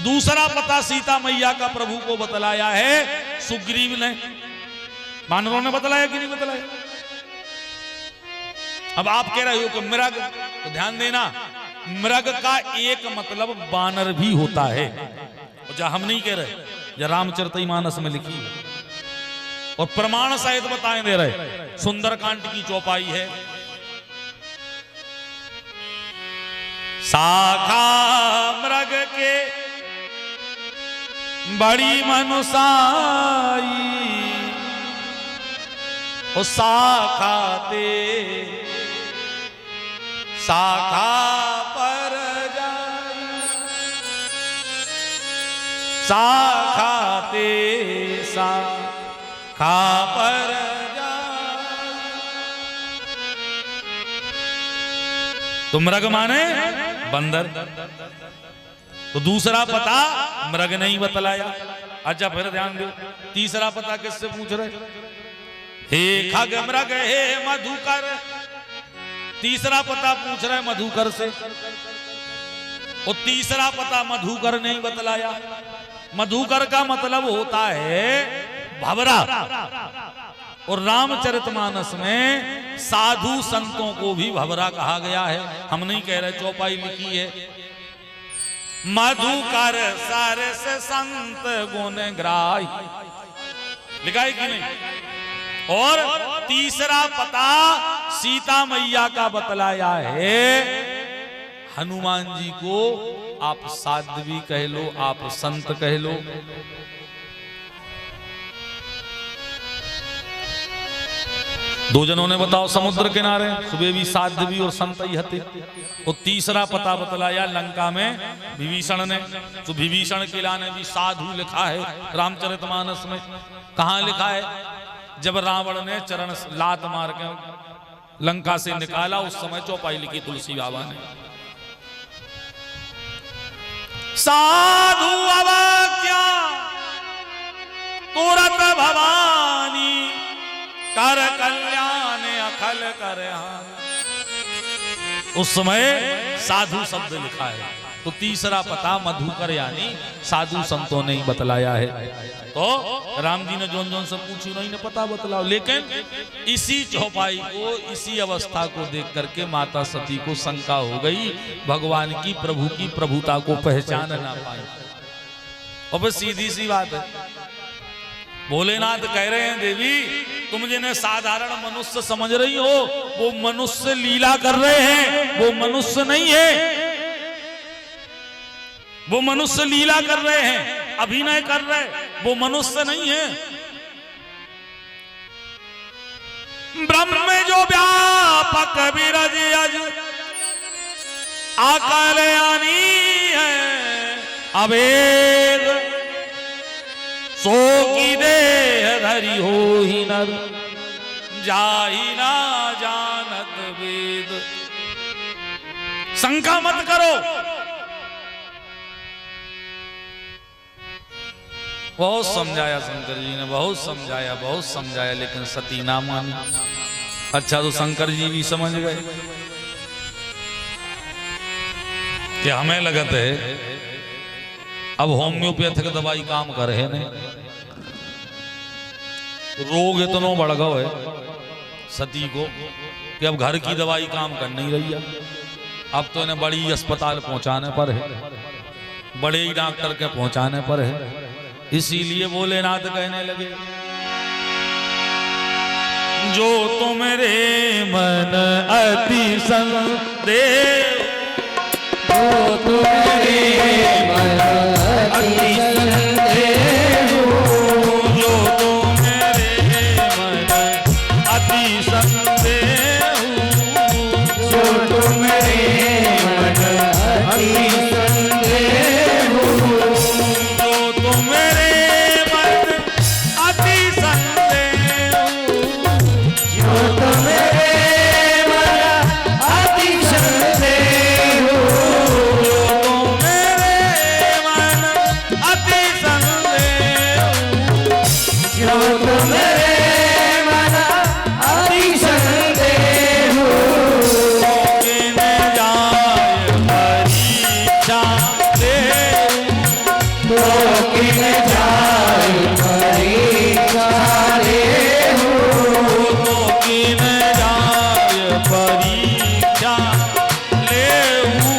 दूसरा पता सीता मैया का प्रभु को बतलाया है सुग्रीव ने वानरों ने बतलाया कि नहीं बतलाया अब आप कह रहे हो कि मृग तो ध्यान देना मृग का एक मतलब बानर भी होता है जो हम नहीं कह रहे जो रामचरितमानस में लिखी है और प्रमाण सहित बताएं दे रहे सुंदरकांड की चौपाई है शाखा मृग के बड़ी मनुसाई ओ शाखा ते शाखा पर शाखा ते शाखा पर तो मृग माने बंदर तो दूसरा पता मृग नहीं बतलाया अच्छा फिर ध्यान दो तीसरा पता किससे पूछ रहे हे खग मृग हे मधुकर तीसरा पता पूछ रहे मधुकर से और तीसरा पता मधुकर नहीं बतलाया मधुकर का मतलब होता है भंवरा और रामचरितमानस में साधु संतों को भी भंवरा कहा गया है हम नहीं कह रहे चौपाई लिखी है मधुकर सरस संत गुण ग्राही लिखा है कि नहीं और तीसरा पता सीता मैया का बतलाया है हनुमान जी को आप साध्वी कह लो आप संत कह लो दो जनों ने बताओ समुद्र किनारे सुबह भी साध्वी और संत ही हते और तीसरा पता बतलाया लंका में विभीषण ने तो विभीषण के लाने भी साधु लिखा है रामचरितमानस में कहां लिखा है जब रावण ने चरण लात मार के लंका से निकाला उस समय चौपाई लिखी तुलसी बाबा ने साधु अवाक्या तुरत भवानी कर कल्याण अखल कर उस समय साधु शब्द लिखा है तो तीसरा पता मधुकर यानी साधु संतों ने ही बतलाया है तो राम जी ने जोन जोन से पूछी उन्होंने पता बतलाओ लेकिन इसी चौपाई को इसी अवस्था को देख करके माता सती को शंका हो गई भगवान की प्रभुता को पहचान ना पाई और बस सीधी सी बात है भोलेनाथ कह रहे हैं देवी तुम जिन्हें साधारण मनुष्य समझ रही हो वो मनुष्य लीला कर रहे हैं वो मनुष्य नहीं है वो मनुष्य लीला कर रहे हैं अभिनय कर रहे वो मनुष्य नहीं है ब्रह्म में जो व्यापक विरज अज आकलयानी अवेद सो की देह धरी हो ही नर जाहि ना जानत वेद। शंका मत करो। बहुत समझाया शंकर जी ने, बहुत समझाया, लेकिन सती ना मानी। अच्छा तो शंकर जी भी समझ गए कि हमें लगत है अब होम्योपैथिक दवाई काम कर है नहीं, रोग इतना बढ़ गया है सती को कि अब घर की दवाई काम कर नहीं रही है। अब तो इन्हें बड़ी अस्पताल पहुंचाने पर है, बड़े ही डॉक्टर के पहुंचाने पर है। इसीलिए भोलेनाथ कहने लगे जो तुम्हारे मन अति संदेह,
जो तुम्हारे मन अति संदेह,
जो तुम्हारे मन अति संदेह,
जो तुम्हारे मन अति संदेह,
जो तुम्हारे मन अति संदेह,
जो तुम्हारे मन अति संदेह,
जो तुम्हारे मन अति संदेह,
तो किन जाय परीक्षा लेहु,
तो किन जाय परीक्षा लेहु,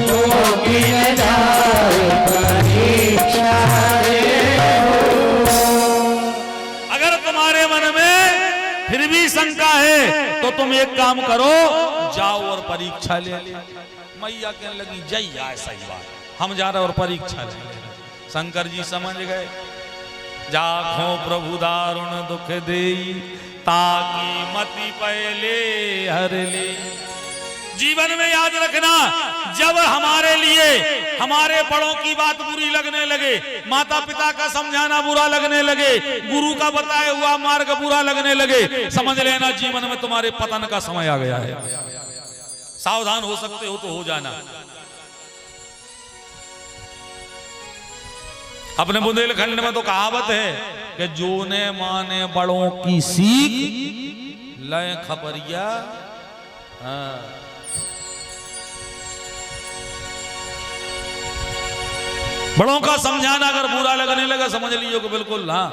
तो किन जाय परीक्षा लेहु।
अगर तुम्हारे मन में फिर भी शंका है तो तुम एक काम करो, जाओ और परीक्षा ले ले। मैया कहने लगी जय आए सही बात, हम जा रहे और परीक्षा ले। शंकर जी समझ गए जाखो प्रभु दारुण दुख देई, ताकि मति पहले हर ले। जीवन में याद रखना, जब हमारे लिए हमारे बड़ों की बात बुरी लगने लगे, माता पिता का समझाना बुरा लगने लगे, गुरु का बताया हुआ मार्ग बुरा लगने लगे, समझ लेना जीवन में तुम्हारे पतन का समय आ गया है। सावधान हो सकते हो तो हो जाना। अपने बुंदेलखंड में तो कहावत है कि जो ने माने बड़ों की सीख लय खबरिया। बड़ों का समझाना अगर बुरा लगने लगा समझ लीजिए कि बिल्कुल हाँ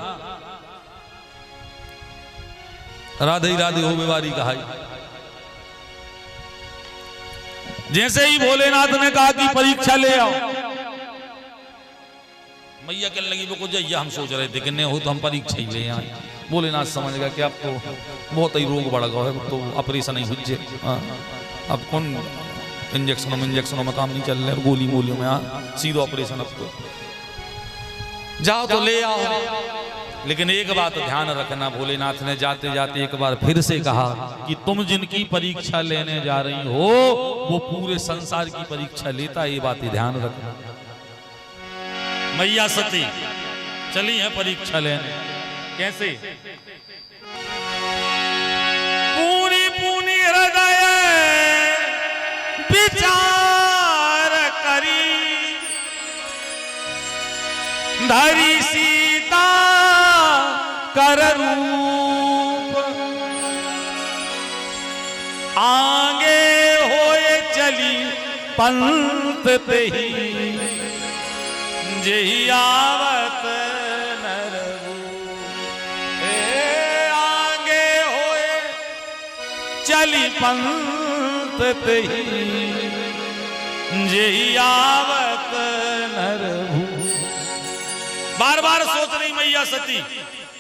राधे ही राधे हो बीमारी कहा। जैसे ही भोलेनाथ ने कहा कि परीक्षा ले आओ, मैया कहने लगी वो कुछ हम सोच रहे थे कि नहीं हो तो हम परीक्षा ही ले आए। भोलेनाथ समझ गया कि अब तो बहुत ही रोग बढ़ गया है, तो ऑपरेशन ही हुज्जे। अब कौन इंजेक्शनों में काम नहीं चल रहा है, गोली मोलियों में सीधा ऑपरेशन। अब तो जाओ तो ले आओ। लेकिन एक बात ध्यान रखना, भोलेनाथ ने जाते जाते एक बार फिर से कहा कि तुम जिनकी परीक्षा लेने जा रही हो वो पूरे संसार की परीक्षा लेता है, ये बात ध्यान रखना। मैया सती चली है परीक्षा लेने। कैसे? पूरी पूरी हृदय विचार करी, धरी सीता कर रूप, आगे होए चली पंथ तेही, जेहि आवत नरभू। आगे होए चली पंथ तेही, जेहि आवत नरभू। बार बार सोच रही मैया सती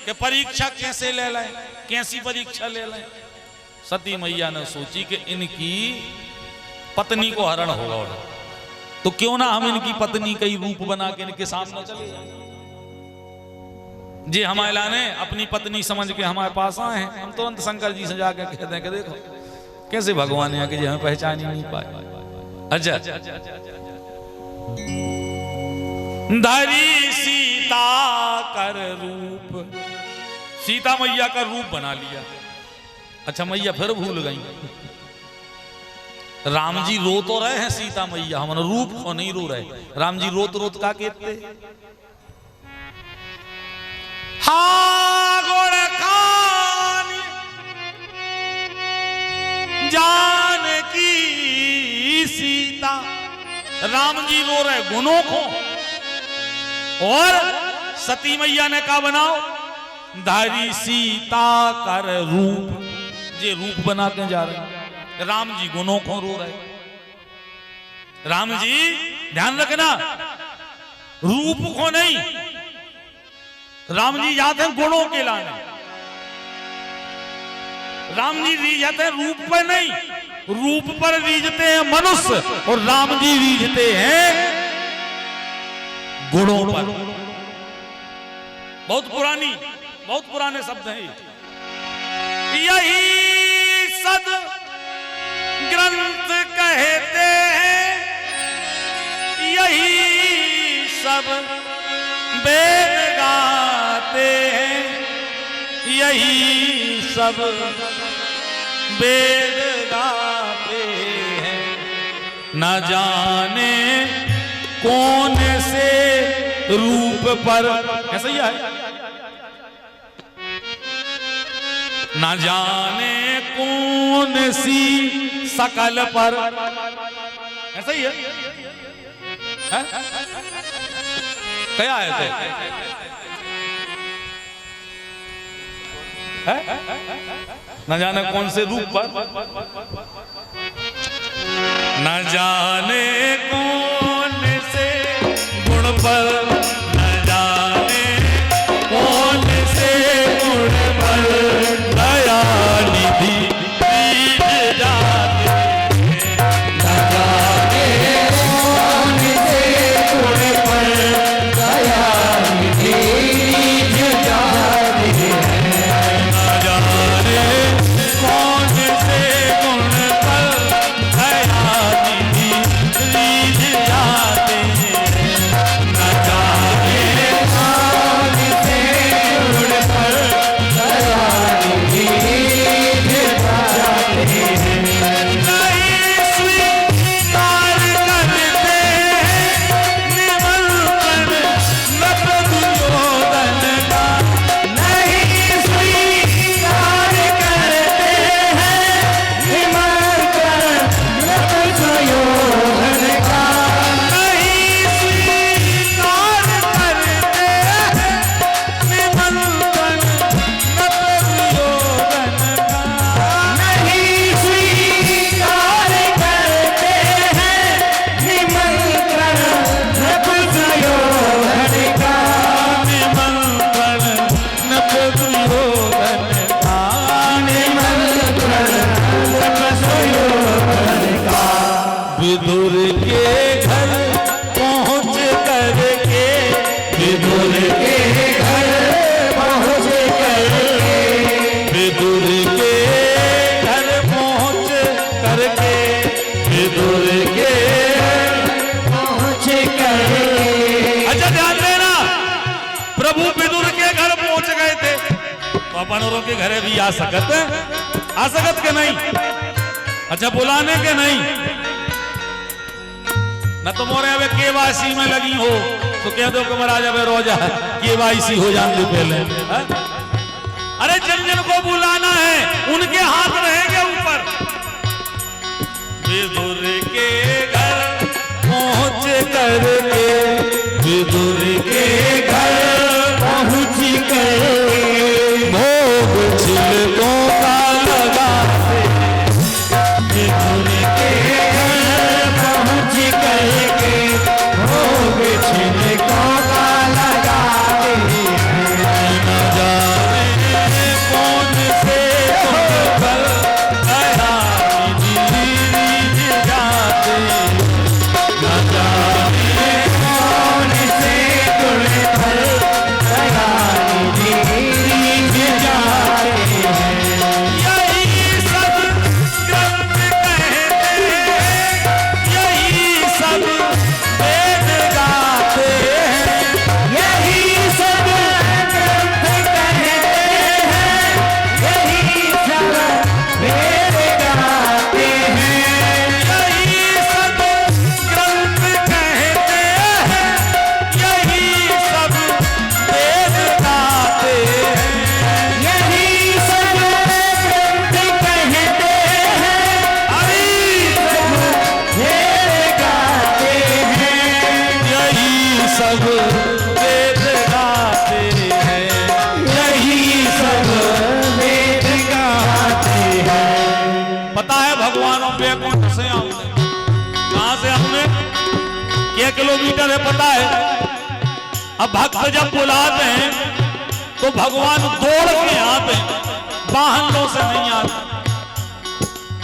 कि परीक्षा कैसे ले लें, कैसी परीक्षा ले लें। सती मैया ने सोची कि इनकी पत्नी को हरण होगा, तो क्यों ना हम इनकी पत्नी का ही रूप बना के इनके सामने चले जाएं। जी हमारे लाने अपनी पत्नी समझ के हमारे पास आए हैं, हम तुरंत शंकर जी से जाकर कहते हैं कि देखो कैसे भगवान है कि जी हमें पहचान ही नहीं पाए। अच्छा धरी सीता कर रूप, सीता मैया का रूप बना लिया। अच्छा मैया फिर भूल गई। राम जी रो तो रहे हैं सीता मैया, हम रूप को नहीं रो रहे। राम जी रोत रोत का कहते हा गोड़ खान जानकी सीता। राम जी रो रहे गुणों को, और सती मैया ने कहा बनाओ धारी सीता कर रूप, ये रूप बना के जा रहे हैं। राम जी गुणों को रो रहे। राम जी ध्यान रखना, रूप को नहीं, राम जी जाते हैं गुणों के लाने। राम जी रीझते हैं रूप पर नहीं, रूप पर रीझते हैं मनुष्य, और राम जी रीझते हैं गुणों पर। बहुत पुराने शब्द हैं ये। यही सद ग्रंथ कहते हैं, यही सब वेद गाते हैं, यही सब वेद गाते हैं। न जाने कौन से रूप पर, ऐसा ही है, न जाने कौन सी शकल पर, ऐसा ही है, क्या है तो न जाने कौन से रूप पर, न जाने कौन से गुण पर, न जाने कौन से गुण पर दया निधि बीज जाते हैं। न जाने कौन से गुण पर दया निधि बीज जाते हैं। न जाने कौन से गुण पर दया निधि बीज जाते हैं। न जाने कौन से गुण पर दया निधि बीज जाते हैं। नहीं स्वीकार करते हैं निमंत्रण नभ दुर्योधन का, नहीं स्वीकार करते हैं निमंत्रण नभ दुर्योधन का, नहीं स्वीकार करते हैं निमंत्रण नभ दुर्योधन का, नहीं स्वीकार करते हैं निमंत्रण नभ दुर्योधन का, निमंत्रण नभ दुर्योधन का, निमंत्रण नभ दुर्योधन का। विदुर के घर पहुंच करके, विदुर के घर पहुंच करके, विदुर के घर पहुंच करके, विदुर के पहुंच करके। अच्छा ध्यान देना, प्रभु विदुर के घर पहुंच गए थे, तो अपन औरों के घरे भी आ सकत के नहीं? अच्छा बुलाने के नहीं, न तो मोरे अब केवासी में लगी हो तो कह दो कि महाराज अब रोजा केवासी हो जान दो पहले। अरे जिन जिन को बुलाना है उनके हाथ रहेंगे ऊपर। विदुर के घर पहुंच करके, विदुर के घर पहुंच करके, भोग छिलकों का लगाते, विदुर के घर पहुंच करके, भोग छिलकों का लगाते हैं। न जाने कौन से गुण पर पता है भगवान बैकुंठ से आऊंगे, कहां से आऊंगे, क्या किलोमीटर है पता है। अब भक्त जब बुलाते हैं तो भगवान दौड़ के आते हैं, वाहनों से नहीं आते।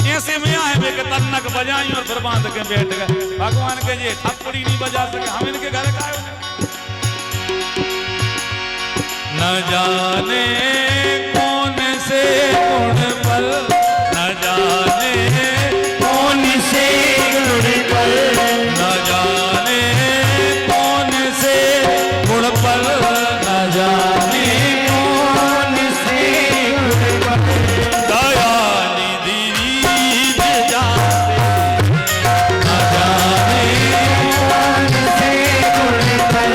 ऐसे में आए वे के तन्नक बजाई और फिर बांध के बैठ गए। भगवान के ये थप्पड़ी नहीं बजा सके, हम इनके घर का आए। न जाने कौन से गुण पर, न जाने
कौन से गुण पर,
न जाने कौन से गुण पर, न जाने
कौन से गुण पर,
दया निधि रीझ जाते, न जाने
कौन से गुण पर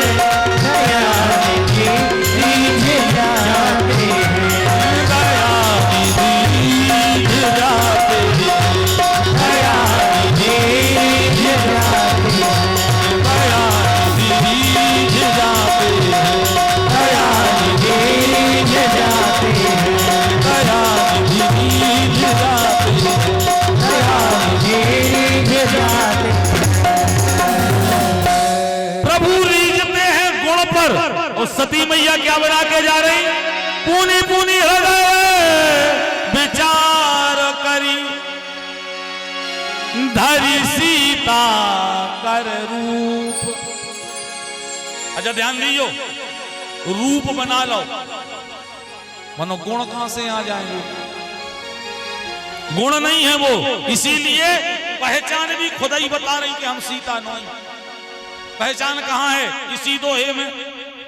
दया निधि रीझ जाते हैं,
दया निधि रीझ जाते,
दया निधि रीझ जाते हैं,
दया निधि रीझ जाते,
दया निधि रीझ जाते हैं,
दया निधि रीझ जाते,
दया निधि रीझ जाते
प्रभु रीझते हैं गुण पर। और सती मैया क्या बना के जा रही, पूनी पूनी हृदय विचार करी, धरी सीता कर रूप। अच्छा ध्यान दीजिए, रूप बना लो, मनो गुण कहां से आ जाएंगे, गुण नहीं है वो, इसीलिए पहचान भी खुद ही बता रही कि हम सीता नहीं। पहचान कहां है, इसी दोहे में,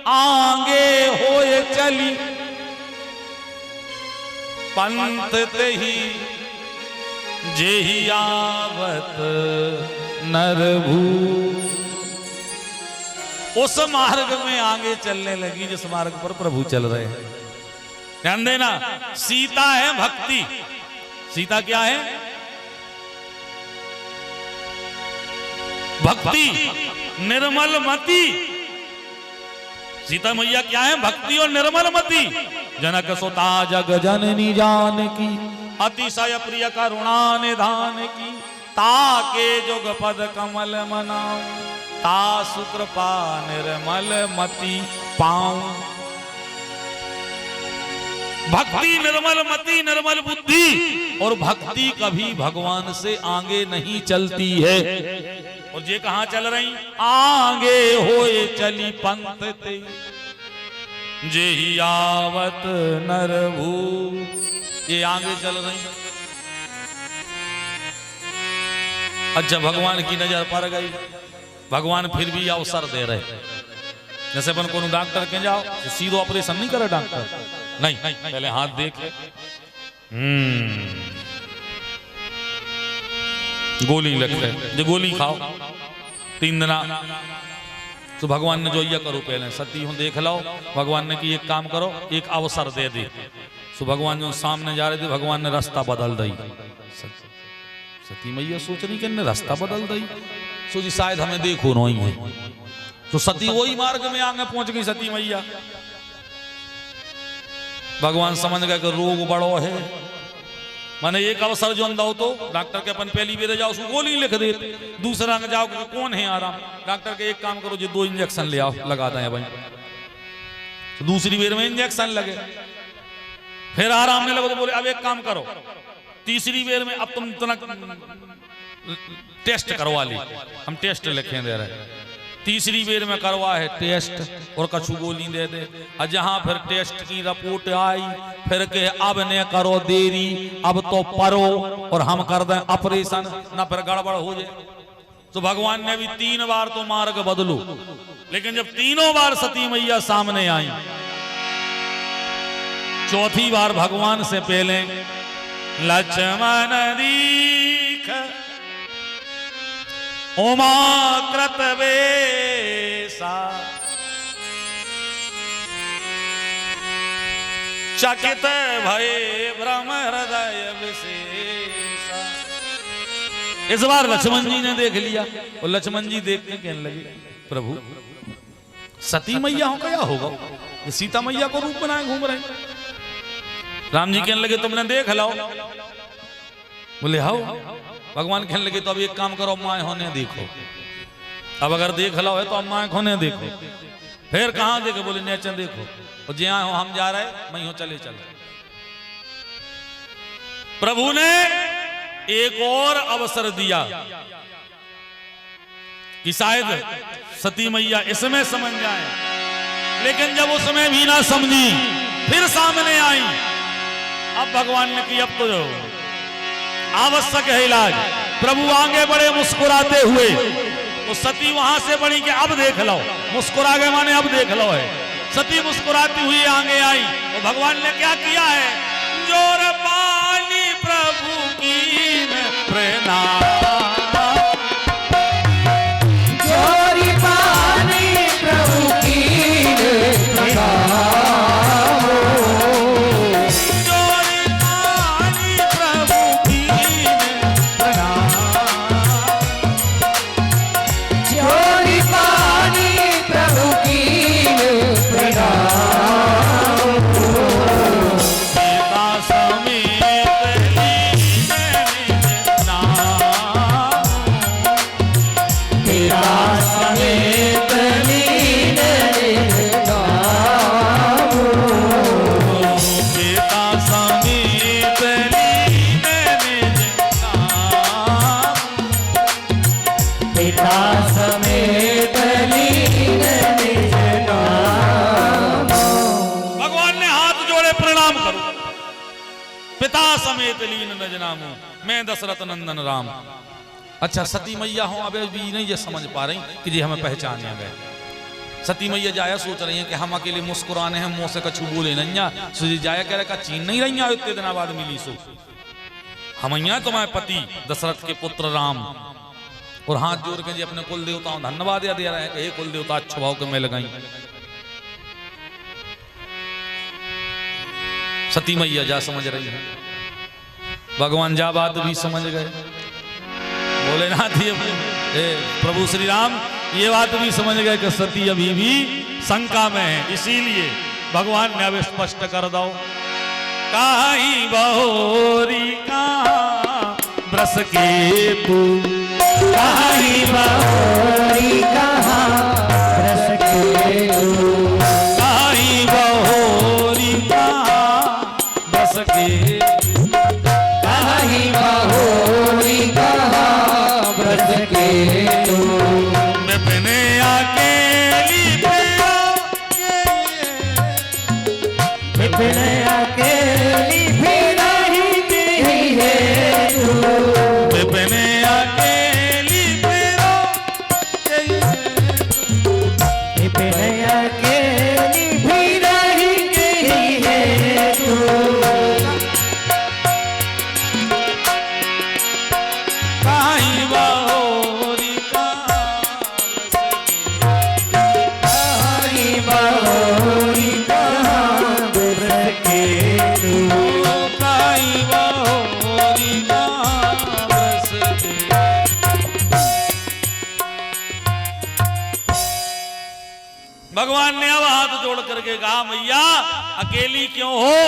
आगे होए चली पंथ ही जेहि आवत नरभू। उस मार्ग में आगे चलने लगी जिस मार्ग पर प्रभु चल रहे हैं। ध्यान देना, सीता है भक्ति। सीता क्या है, भक्ति, निर्मल मति। सीता मैया क्या है, भक्ति और निर्मल मति। जनक सुता जग जननी जानकी, अतिशय प्रिय करुणा निधान की। ताके जुग पद कमल मनाऊं, ता सुकृपा निर्मल मति पाऊं। भक्ति, निर्मल मति, निर्मल बुद्धि। और भक्ति कभी भगवान से आगे नहीं चलती है। और ये कहां चल रही, आगे होए चली पंथ ते, जेहि आवत नरभू। ये आगे चल रही। अच्छा, भगवान की नजर पड़ गई, भगवान फिर भी अवसर दे रहे। जैसे अपन को डॉक्टर के जाओ तो सीधो ऑपरेशन नहीं करे डॉक्टर, नहीं, पहले हाथ देख ले, गोली लग रहे, जो गोली खाओ 3 दिन। तो भगवान ने जो ये करो, पहले सती हूं देख लो, भगवान ने कि एक काम करो, एक अवसर दे दे। तो भगवान जो सामने जा रहे थे, भगवान ने रास्ता बदल दी। सती मैया सोच रही कि इन्हें रास्ता बदल दी, सोची शायद हमें देखो नहीं है। तो सती वही मार्ग में आगे पहुंच गई सती मैया। भगवान समझ गए कि रोग बड़ो है, माने एक अवसर जो अंदा हो तो डॉक्टर के अपन पहली बेर जाओ उसको गोली लिख दे, दूसरा में जाओ कि कौन है आराम, डॉक्टर के एक काम करो जो 2 इंजेक्शन ले आओ, लगा दें भाई। तो दूसरी बेर में इंजेक्शन लगे, फिर आराम नहीं लगे तो बोले अब एक काम करो, तीसरी बेर में अब तुम टेस्ट करवा ली, हम टेस्ट लिखे दे रहे। तीसरी बेर में करवा है टेस्ट और कछु गोली दे दे। और जहां फिर टेस्ट की रिपोर्ट आई, फिर के अब ने करो देरी, अब तो परो और हम कर दें ऑपरेशन, ना फिर गड़बड़ हो जाए। तो भगवान ने भी 3 बार तो मार्ग बदलो, लेकिन जब तीनों बार सती मैया सामने आई, चौथी बार भगवान से पहले लक्ष्मण दीख उमा कृतवेशा, चकित भय भ्रम हृदय विशेषा। इस बार लक्ष्मण जी ने देख लिया, और लक्ष्मण जी देखने कहने लगे प्रभु सती मैया हो क्या होगा, ये सीता मैया को रूप बनाए घूम रहे। राम जी कहने लगे तुमने देख लो, बोले हाउ भगवान कहने लगे तो अब एक काम करो, माए होने देखो। अब अगर देख लो है तो अब माए होने देखो। फिर कहां देखे? बोले नेचन देखो। और जे हो हम जा रहे, मैं हो चले चले। प्रभु ने एक और अवसर दिया कि शायद सती मैया इसमें समझ जाए, लेकिन जब उसमें भी ना समझी, फिर सामने आई। अब भगवान ने की अब तो आवश्यक है इलाज। प्रभु आगे बढ़े मुस्कुराते हुए, तो सती वहां से बढ़ी कि अब देख लो। मुस्कुरा गए माने अब देख लो है। सती मुस्कुराती हुई आगे आई, और भगवान ने क्या किया है? जोर पानी प्रभु की प्रेरणा,
जोरी पानी प्रभु की प्रेरणा,
जोर पानी प्रभु की प्रेरणा,
जोरी पानी प्रभु की प्रेरणा,
सीता समेत
तेरा समेत लीन नाम,
सीता समेत
पिता समेत लीन निज नाम।
भगवान ने हाथ जोड़े, प्रणाम करो। पिता समेत लीन निज नाम, मैं दशरथ नंदन राम। अच्छा, सती मैया हो अबे भी नहीं ये समझ पा रही कि जी हमें पहचाने गए। सती मैया जाया सोच रही है कि हम अकेले मुस्कुराने हैं, मुंह से कछु बोले नहीं। सो जी जाया कह रहा चीन नहीं रही इतने दिन बाद मिली सो हम तुम्हारे पति दशरथ के पुत्र राम। और हाथ जोड़ के जी अपने कुल देवताओं धन्यवाद दे रहे हैं कि हे कुल देवता अच्छे भाव के मैं लगाई। सती मैया जा समझ रही है, भगवान जा बात भी समझ गए। भोलेनाथ प्रभु श्री राम ये बात भी समझ गए कि सती अभी भी शंका में है, इसीलिए भगवान ने अब स्पष्ट कर दो। काई बहोरी कहाँ ब्रस के तू,
काई बहोरी कहाँ रस के तू,
काई बहोरी कहाँ ब्रस के,
काई बहोरी कहाँ ब्रस के तू,
विपिने अकेली तेरा
विपिन अकेली भी नहीं दी है तू,
विपिने अकेली तेरा
विपिन अकेली भी नहीं दी है तू,
काई बहोरी कहाँ
काई बहोरी कहाँ ब्रस के तू,
काई बहोरी कहाँ ब्रस के। भगवान ने अब हाथ जोड़ करके कहा मैया अकेली क्यों हो?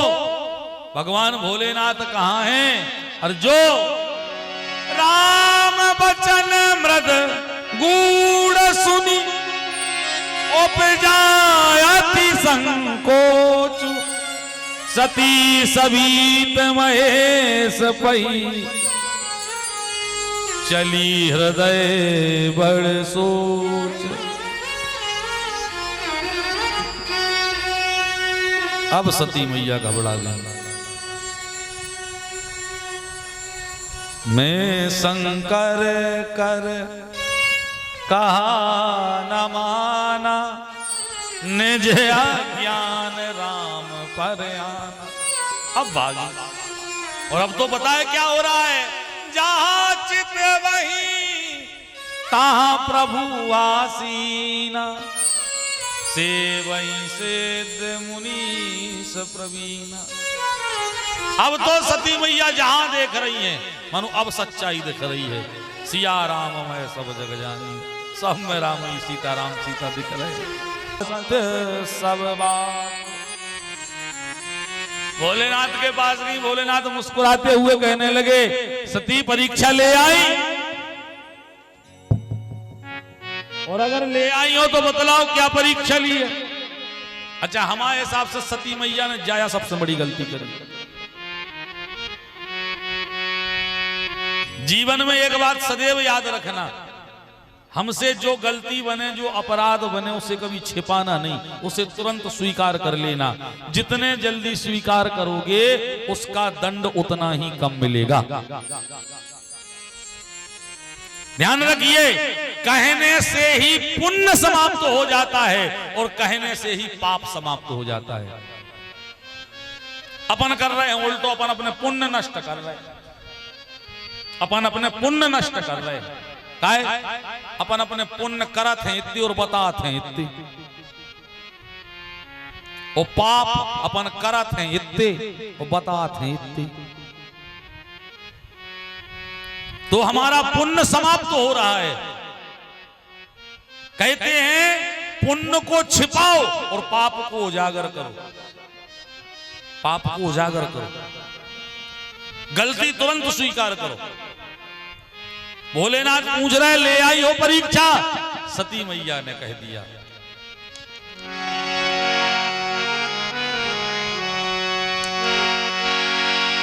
भगवान भोलेनाथ कहाँ हैं? और जो राम बचन मृद गूढ़ सुनी उपजायति संकोच, सती सबीत महेश पही चली हृदय बड़ सोच। अब सती मैया घबरा गई। मैं शंकर कर कहा न माना, निज ज्ञान राम पर आना। अब भागी, और अब तो बताए क्या हो रहा है? जहां चित वहीं तहां प्रभु आसीना, सेवई सिद्ध मुनीश प्रवीणा। अब तो सती मैया जहां देख रही हैं, मानो अब सच्चाई दिख रही है। सिया राम मैं सब जग जानी, सब में राम ही सीता राम सीता दिख रहे। सब बात भोलेनाथ के पास गई। भोलेनाथ मुस्कुराते हुए कहने लगे, सती परीक्षा ले आई? और अगर ले आई हो तो बतलाओ क्या परीक्षा ली है? अच्छा, हमारे हिसाब से सती मैया ने जाया सबसे बड़ी गलती करी। जीवन में एक बात सदैव याद रखना, हमसे जो गलती बने, जो अपराध बने, उसे कभी छिपाना नहीं, उसे तुरंत स्वीकार कर लेना। जितने जल्दी स्वीकार करोगे उसका दंड उतना ही कम मिलेगा। ध्यान रखिए, कहने से ही पुण्य समाप्त हो जाता है और कहने से ही पाप समाप्त हो जाता है। अपन कर रहे हैं उल्टो, अपन अपने पुण्य नष्ट कर रहे हैं, अपन अपने पुण्य नष्ट कर रहे हैं। काय अपन अपने पुण्य करत हैं इतनी और बतात हैं इतनी, और पाप अपन करत हैं इतने और बतात हैं इतनी। तो हमारा पुण्य समाप्त हो रहा है। कहते हैं पुण्य को छिपाओ और पाप को उजागर करो, पाप को उजागर करो, गलती तुरंत स्वीकार करो। भोलेनाथ पूछ रहे, ले आई हो परीक्षा? सती मैया ने कह दिया,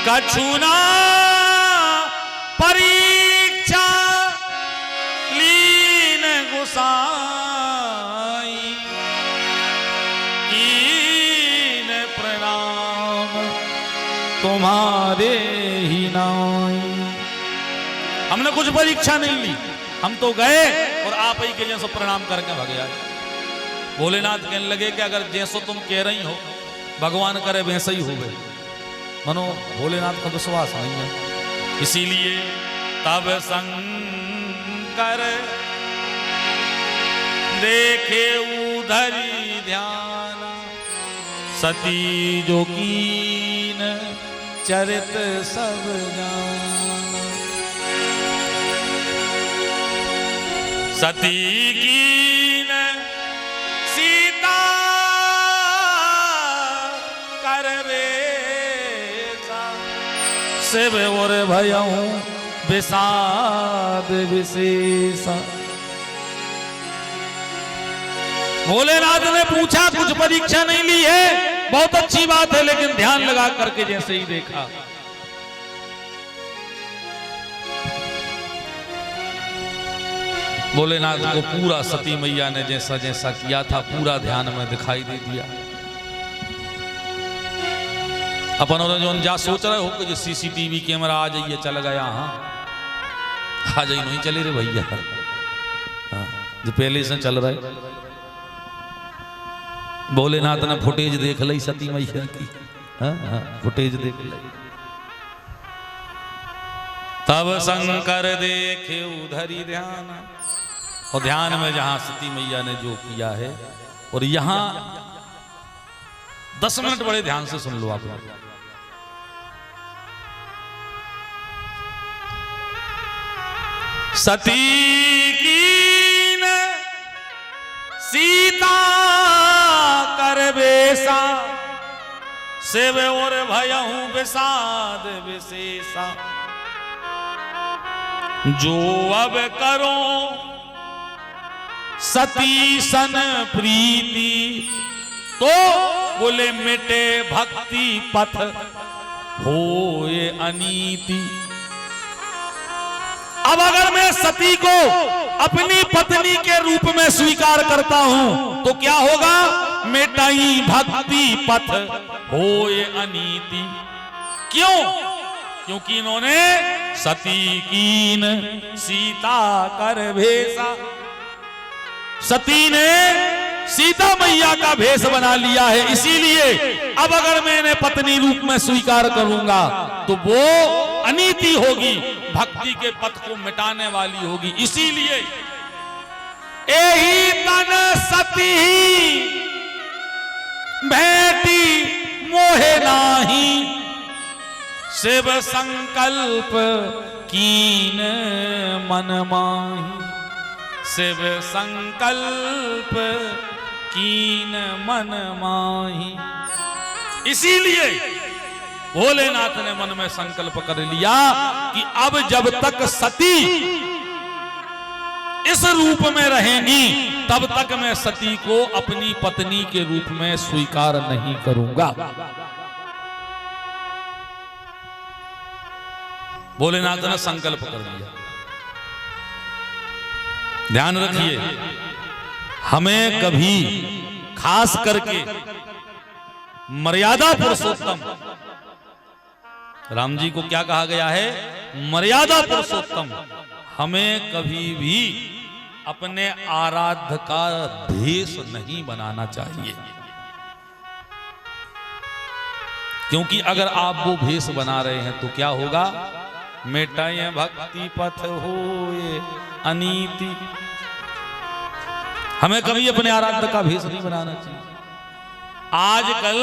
कछुना परीक्षा लीन गुसाई, कीन प्रणाम तुम्हारे ही नाई। हमने कुछ परीक्षा नहीं ली, हम तो गए और आप ही के जैसो प्रणाम करके भाग आए। भोलेनाथ कहने लगे कि अगर जैसो तुम कह रही हो, भगवान करे वैसे ही हो गए। मनो भोलेनाथ का विश्वास नहीं है, इसीलिए तब शंकर देखे उधरी ध्यान, सती जो कीन चरित सब जान। सती कीन सीता कर बेसा, शिव और भयऊ विषाद विशेषा। भोलेनाथ ने पूछा, कुछ परीक्षा नहीं ली है, बहुत अच्छी बात है, लेकिन ध्यान लगा करके जैसे ही देखा, भोलेनाथ को पूरा सती मैया ने जैसा जैसा किया था पूरा ध्यान में दिखाई दे दिया। अपन जो जा सोच रहे हो कि जो सीसीटीवी कैमरा आ जाइए, चल गया, हाँ आ जाइए, नहीं चले रे भैया, हाँ, जो पहले से चल रहे। भोलेनाथ ने फुटेज देख ली सती मैया की, हाँ, फुटेज देख ली। तब शंकर देखे उधरी ध्यान, और ध्यान में जहां सती मैया ने जो किया है, और यहां 10 मिनट बड़े ध्यान से सुन लो आप लोग। सती कीन सीता कर बेसा, शिव और भयहु विषाद विशेषा। जो अब करो सती सन प्रीति, तो बोले मिटे भक्ति पथ होए अनीति। अब अगर मैं सती को अपनी पत्नी के रूप में स्वीकार करता हूं तो क्या होगा? मिटाई भक्ति पथ होए अनीति। क्यों? क्योंकि इन्होंने सती कीन सीता कर भेसा, सती ने सीता मैया का भेष बना लिया है। इसीलिए अब अगर मैं इन्हें पत्नी रूप में स्वीकार करूंगा तो वो अनीति होगी, भक्ति के पथ को मिटाने वाली होगी। इसीलिए एही तन सती भेटी मोहे नाही, शिव संकल्प कीन मन माही। शिव संकल्प कीन मन माही। इसीलिए भोलेनाथ ने मन में संकल्प कर लिया कि अब जब तक सती इस रूप में रहेंगी तब तक मैं सती को अपनी पत्नी के रूप में स्वीकार नहीं करूंगा। भोलेनाथ ने संकल्प कर लिया। ध्यान रखिए, हमें कभी खास करके मर्यादा पुरुषोत्तम, राम जी को क्या कहा गया है? मर्यादा पुरुषोत्तम। हमें कभी भी अपने आराध्य का भेष नहीं बनाना चाहिए, क्योंकि अगर आप वो भेष बना रहे हैं तो क्या होगा? मेटाए भक्ति पथ होए अनीति। हमें कभी अपने आराध्य का भेष नहीं बनाना चाहिए। आजकल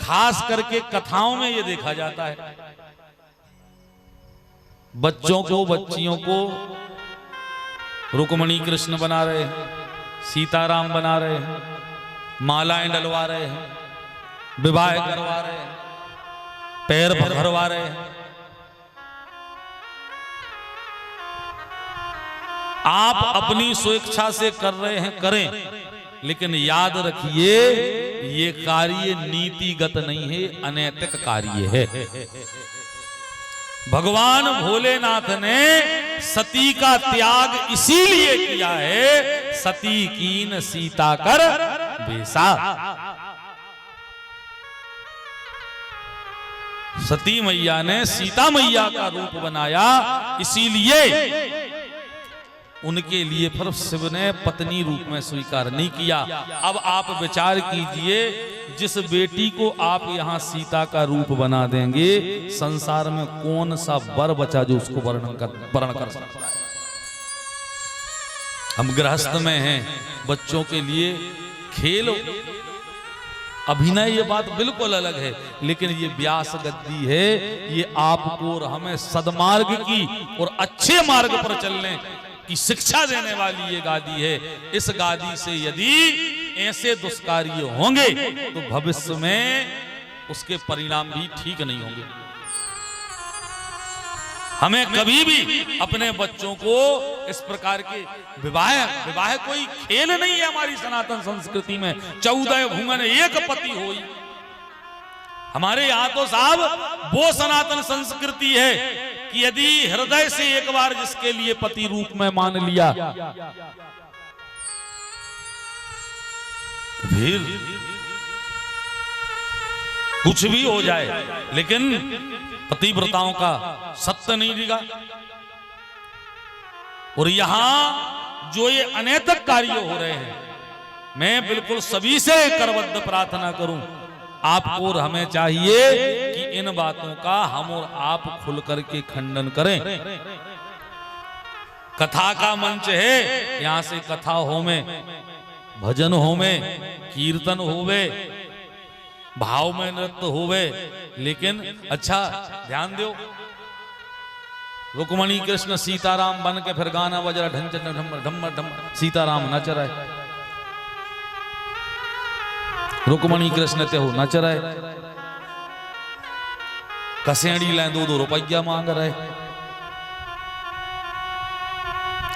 खास करके कथाओं में ये देखा जाता है, बच्चों को बच्चियों को रुक्मणी कृष्ण बना रहे हैं, सीताराम बना रहे हैं, मालाएं डलवा रहे हैं, विवाह करवा रहे हैं, पैर भरवा रहे हैं। आप अपनी स्वेच्छा से कर रहे हैं, करें, लेकिन याद रखिए ये कार्य नीतिगत नहीं है, अनैतिक कार्य है। भगवान भोलेनाथ ने सती का त्याग इसीलिए किया है, सती कीन सीता कर बेसा। सती मैया ने सीता मैया का रूप बनाया, इसीलिए उनके लिए फिर शिव ने पत्नी रूप में स्वीकार नहीं किया। अब आप विचार कीजिए, जिस बेटी को आप यहां सीता का रूप बना देंगे, संसार में कौन सा वर बचा जो उसको वर्ण कर सकता है? हम गृहस्थ में हैं, बच्चों के लिए खेल अभिनय, ये बात बिल्कुल अलग है, लेकिन ये व्यास गद्दी है, ये आपको और हमें सदमार्ग की और अच्छे मार्ग पर चलने की शिक्षा देने वाली ये गादी है। इस गादी से यदि ऐसे दुष्कार्य होंगे तो भविष्य में उसके परिणाम भी ठीक नहीं होंगे। हमें कभी भी अपने बच्चों को इस प्रकार के विवाह कोई खेल नहीं है हमारी सनातन संस्कृति में। 14 भुवन एक पति होई, हमारे यहां तो साहब वो सनातन संस्कृति है कि यदि हृदय से एक बार जिसके लिए पति रूप में मान लिया, फिर कुछ भी हो जाए, लेकिन पतिव्रताओं का सत्य नहीं दिखा। और यहां जो ये अनैतिक कार्य हो रहे हैं, मैं बिल्कुल सभी से करबद्ध प्रार्थना करूं, आपको और हमें चाहिए कि इन बातों का हम और आप खुल करके खंडन करें। कथा का मंच है, यहां से कथा हो में, भजन हो में, कीर्तन होवे, भाव में नृत्य होवे, लेकिन अच्छा ध्यान दो, रुक्मणी कृष्ण सीताराम बन के फिर गाना बज रहा, ढम ढम ढम, सीताराम नच रहे, रुक्मणी कृष्ण ते हो नच रहे, कसेड़ी ले 2-2 रुपया मांग रहे,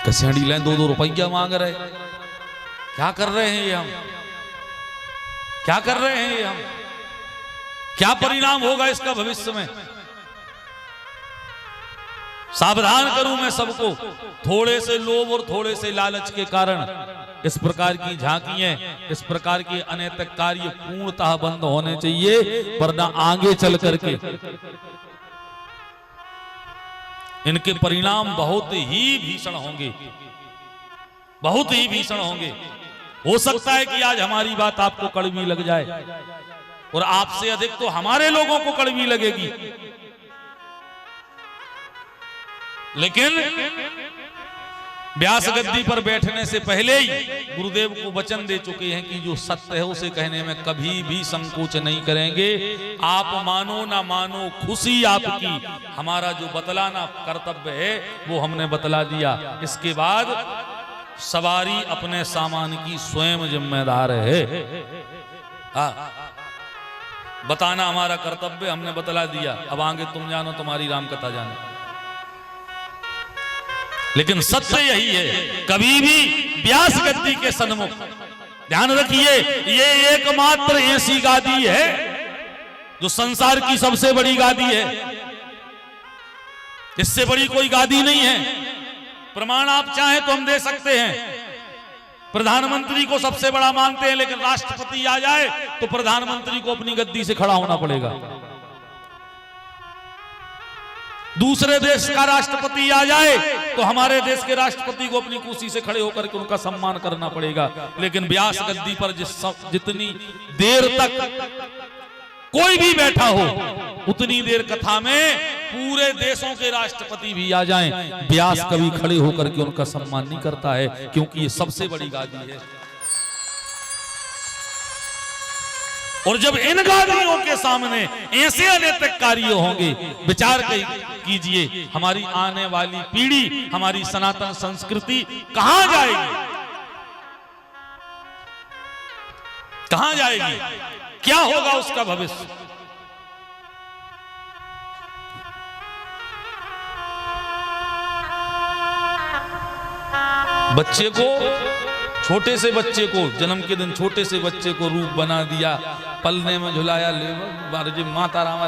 कसेड़ी ले 2-2 रुपया मांग रहे। क्या कर रहे हैं ये हम? क्या कर रहे हैं ये हम? क्या परिणाम होगा इसका भविष्य में? सावधान करूं मैं सबको, थोड़े से लोभ और थोड़े से लालच के कारण इस प्रकार की झांकियां, इस प्रकार के अनैतिक कार्य पूर्णतः बंद होने चाहिए, वरना आगे चल करके इनके परिणाम बहुत ही भीषण होंगे, बहुत ही भीषण होंगे। हो सकता है कि आज हमारी बात आपको कड़वी लग जाए और आपसे अधिक तो हमारे लोगों को कड़वी लगेगी, लेकिन व्यास गद्दी पर बैठने से पहले ही गुरुदेव को वचन दे चुके हैं कि जो सत्य है उसे कहने में कभी भी संकोच नहीं करेंगे। आप मानो ना मानो, खुशी आपकी, हमारा जो बतलाना कर्तव्य है वो हमने बतला दिया। इसके बाद सवारी अपने सामान की स्वयं जिम्मेदार है। बताना हमारा कर्तव्य, हमने बतला दिया, अब आगे तुम जानो, तुम्हारी राम कथा जानो। लेकिन सत्य यही है, कभी भी व्यास गद्दी के सन्मुख ध्यान रखिए, ये एकमात्र ऐसी गादी है जो संसार की सबसे बड़ी गादी है, इससे बड़ी कोई गादी नहीं है। प्रमाण आप चाहें तो हम दे सकते हैं। प्रधानमंत्री को सबसे बड़ा मानते हैं, लेकिन राष्ट्रपति आ जाए तो प्रधानमंत्री को अपनी गद्दी से खड़ा होना पड़ेगा। दूसरे देश का राष्ट्रपति आ जाए तो हमारे देश के राष्ट्रपति को अपनी कुर्सी से खड़े होकर के उनका सम्मान करना पड़ेगा। लेकिन व्यास गद्दी पर जितनी देर तक कोई भी बैठा हो, उतनी देर कथा में पूरे देशों के राष्ट्रपति भी आ जाएं, व्यास कभी खड़े होकर के उनका सम्मान नहीं करता है, क्योंकि ये सबसे बड़ी गादी है। और जब इन गादियों के सामने ऐसे अनैतिक कार्य होंगे, विचार कीजिए, हमारी आने वाली पीढ़ी, हमारी सनातन संस्कृति कहां जाएगी, कहां जाएगी, क्या होगा उसका भविष्य। बच्चे को, छोटे से बच्चे को जन्म के दिन छोटे से बच्चे को रूप बना दिया, पलने में झुलाया, ले माता राम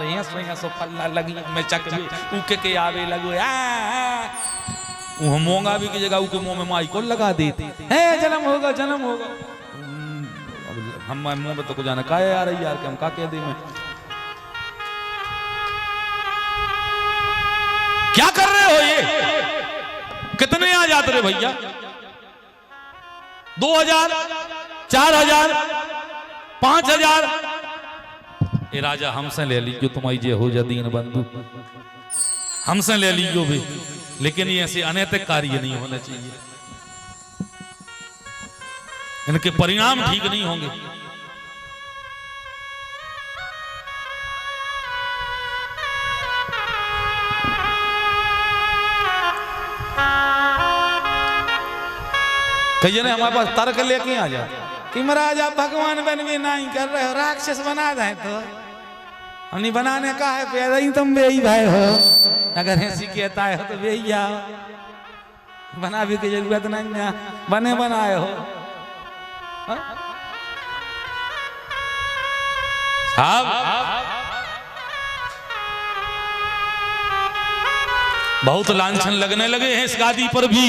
पल्ला लगी में चकली उके के आवे लगो मोंगा भी की जगह उके मुंह में माई को लगा देते हैं, जन्म होगा जन्म होगा। हम मुंह में तो को जाना का यार यार के हम का कह दे में क्या कर रहे हो, ये कितने आ जाते रे भैया, 2000 4000 5000। ये राजा हमसे ले लीजिए, तुम्हारी जे हो जा दीन बंधु, हमसे ले लीजिए भी, लेकिन ये ऐसे अनैतिक कार्य नहीं होने चाहिए, इनके परिणाम ठीक नहीं होंगे। कहिए ना हमारे पास तर्क लेके आ जा कि महाराज आप भगवान बन भी नहीं कर रहे हो, राक्षस बना रहे तो नहीं बनाने का है, पैदा ही तुम वे ही भाई हो, अगर ऐसी कहता है तो वे ही आओ, बना भी की जरूरत नहीं है, बने बनाए हो। साहब बहुत लांछन लगने लगे हैं इस गादी पर भी,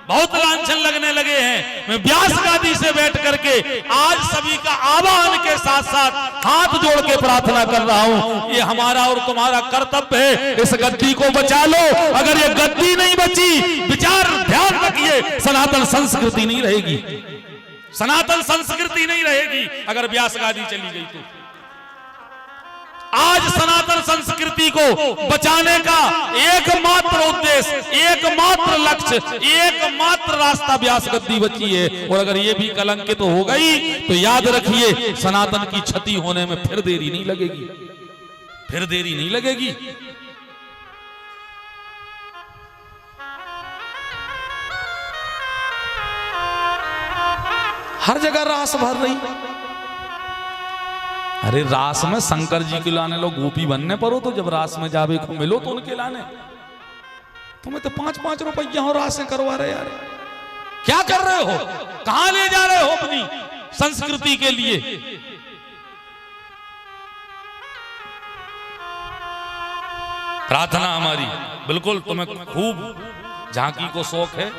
बहुत लांछन लगने लगे हैं। मैं व्यास गादी से बैठ करके आज सभी का आह्वान के साथ साथ हाथ जोड़ के प्रार्थना कर रहा हूं, ये हमारा और तुम्हारा कर्तव्य है, इस गद्दी को बचा लो। अगर ये गद्दी नहीं बची, विचार ध्यान रखिए, सनातन संस्कृति नहीं रहेगी, सनातन संस्कृति नहीं रहेगी अगर व्यास गादी चली गई तो। आज सनातन संस्कृति को बचाने का एकमात्र उद्देश्य, एकमात्र लक्ष्य, एकमात्र रास्ता व्यास गद्दी बची है। और अगर ये भी कलंकित तो हो गई तो याद रखिए, सनातन की क्षति होने में फिर देरी नहीं लगेगी, फिर देरी नहीं लगेगी। हर जगह रास भर रही, अरे रास में शंकर जी के लाने लो, गोपी बनने पर हो तो जब रास में जावे को मिलो तो उनके लाने, तुम्हें तो 5-5 रुपया हो रास करवा रहे यार, क्या कर रहे हो, कहां ले जा रहे हो अपनी संस्कृति के लिए। प्रार्थना हमारी बिल्कुल, तुम्हें खूब झांकी को शौक है,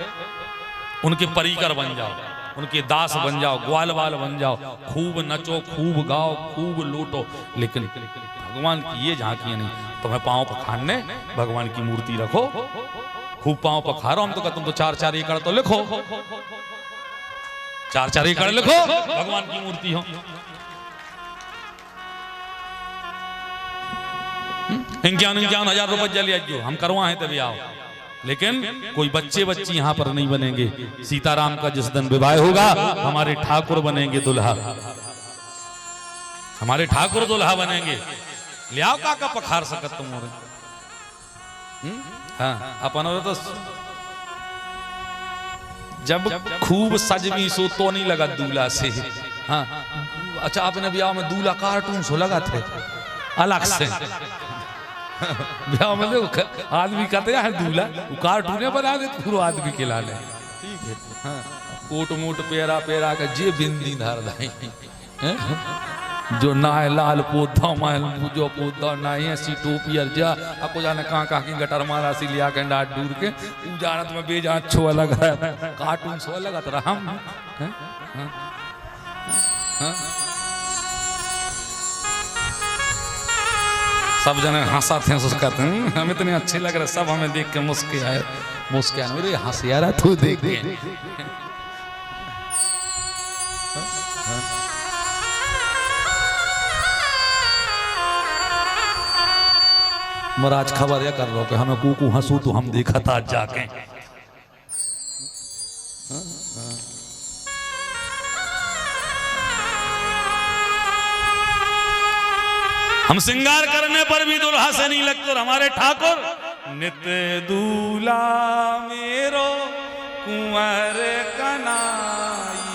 उनके परिकर बन जाओ, उनके दास बन जाओ, ग्वाल बाल बन जाओ, खूब नचो, खूब गाओ, खूब लूटो, लेकिन भगवान की ये झांकी नहीं। तुम्हें पांव पखारने भगवान की मूर्ति रखो, खूब पांव पखारो, हम तो कहते तुम तो 4-4 एकड़ तो लिखो, 4-4 एकड़ लिखो, भगवान की मूर्ति हो। इक्यावन हजार रुपये जलिए जो हम करवाएं तभी आओ, लेकिन कोई बच्चे बच्ची यहां पर नहीं बनेंगे। सीताराम का जिस दिन विवाह होगा, हमारे ठाकुर बनेंगे दुल्हा, हमारे ठाकुर दुल्हा बनेंगे। लियाओ काका पखार सकत तुम और हाँ अपन और तो जब खूब सजवी सो तो नहीं लगा दूल्हा से, हाँ अच्छा आपने ब्याह में दूल्हा कार्टून सो लगा थे अलग से ब्याह में आदमी कहते हैं दूल्हा वो कार्टून बना दे पूरा आदमी के लाले ठीक है हाँ कोट मोट पेरा पेरा का जे बिंदी धार दाई जो ना है लाल पोधा महल जो पोधा ना है सी टोपियर जा आपको जाने कहाँ कहाँ की गटर मारा सी लिया के डाट दूर के जाना तुम्हें बेजा अच्छो अलग है कार्टून सो अलग तरह हम सब जने हंसा थे कहते हैं हम इतने अच्छे लग रहे सब हमें देख के मुस्के आए मेरे हंस यार तू देख के महाराज खबर यह कर रहा कि हमें कूकू हंसू तो हम देखा था आज जाके हम श्रृंगार करने पर भी दुल्हा से नहीं लगते और हमारे ठाकुर नित्य दूल्हा मेरो कुंवर कनाई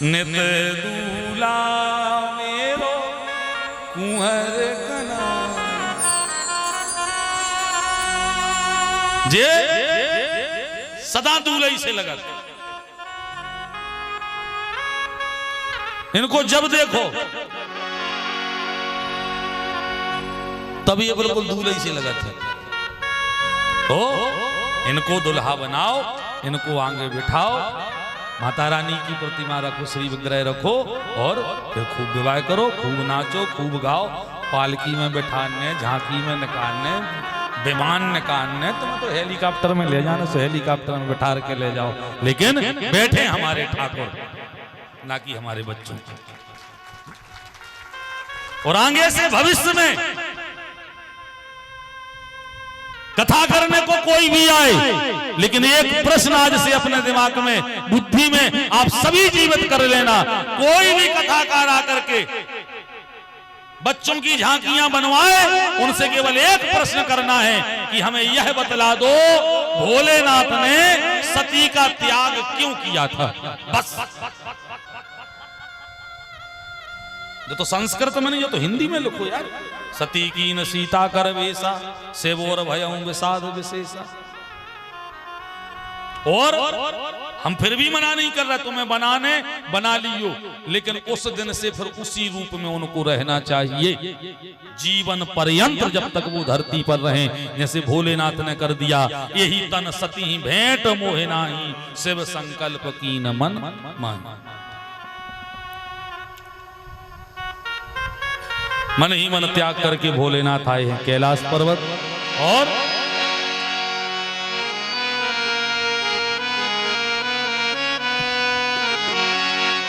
नित्य दूल्हा मेरो कुंवर कनाई जे सदा दूल्हे से लगा इनको जब देखो तभी ये बिल्कुल दूल्हे से लगा थे तो इनको दुल्हा बनाओ इनको आगे बिठाओ माता रानी की प्रतिमा रखो श्री विग्रह रखो और फिर खूब विवाह करो खूब नाचो खूब गाओ पालकी में बिठाने झांकी में निकालने विमान निकालने तुम तो हेलीकॉप्टर में ले जाना सो हेलीकॉप्टर में बिठा के ले जाओ लेकिन बैठे हमारे ठाकुर ना कि हमारे बच्चों और आगे से भविष्य में कथा करने को कोई भी आए लेकिन एक प्रश्न आज से अपने दिमाग में बुद्धि में आप सभी जीवित कर लेना कोई भी कथाकार आकर के बच्चों की झांकियां बनवाए उनसे केवल एक प्रश्न करना है कि हमें यह बतला दो भोलेनाथ ने सती का त्याग क्यों किया था बस जो तो संस्कृत में नहीं जो तो हिंदी में लिखो यार सती कीन सीता कर वेसा सेवोर भयं विषाद विशेषा और हम फिर भी मना नहीं कर रहे तुम्हें बना लियो लेकिन उस दिन से फिर उसी रूप में उनको रहना चाहिए जीवन पर्यंत जब तक वो धरती पर रहे जैसे भोलेनाथ ने कर दिया यही तन सती भेंट मोहे नाही शिव संकल्प कीन मन मान मन ही मन त्याग करके भोलेनाथ आए हैं कैलाश पर्वत और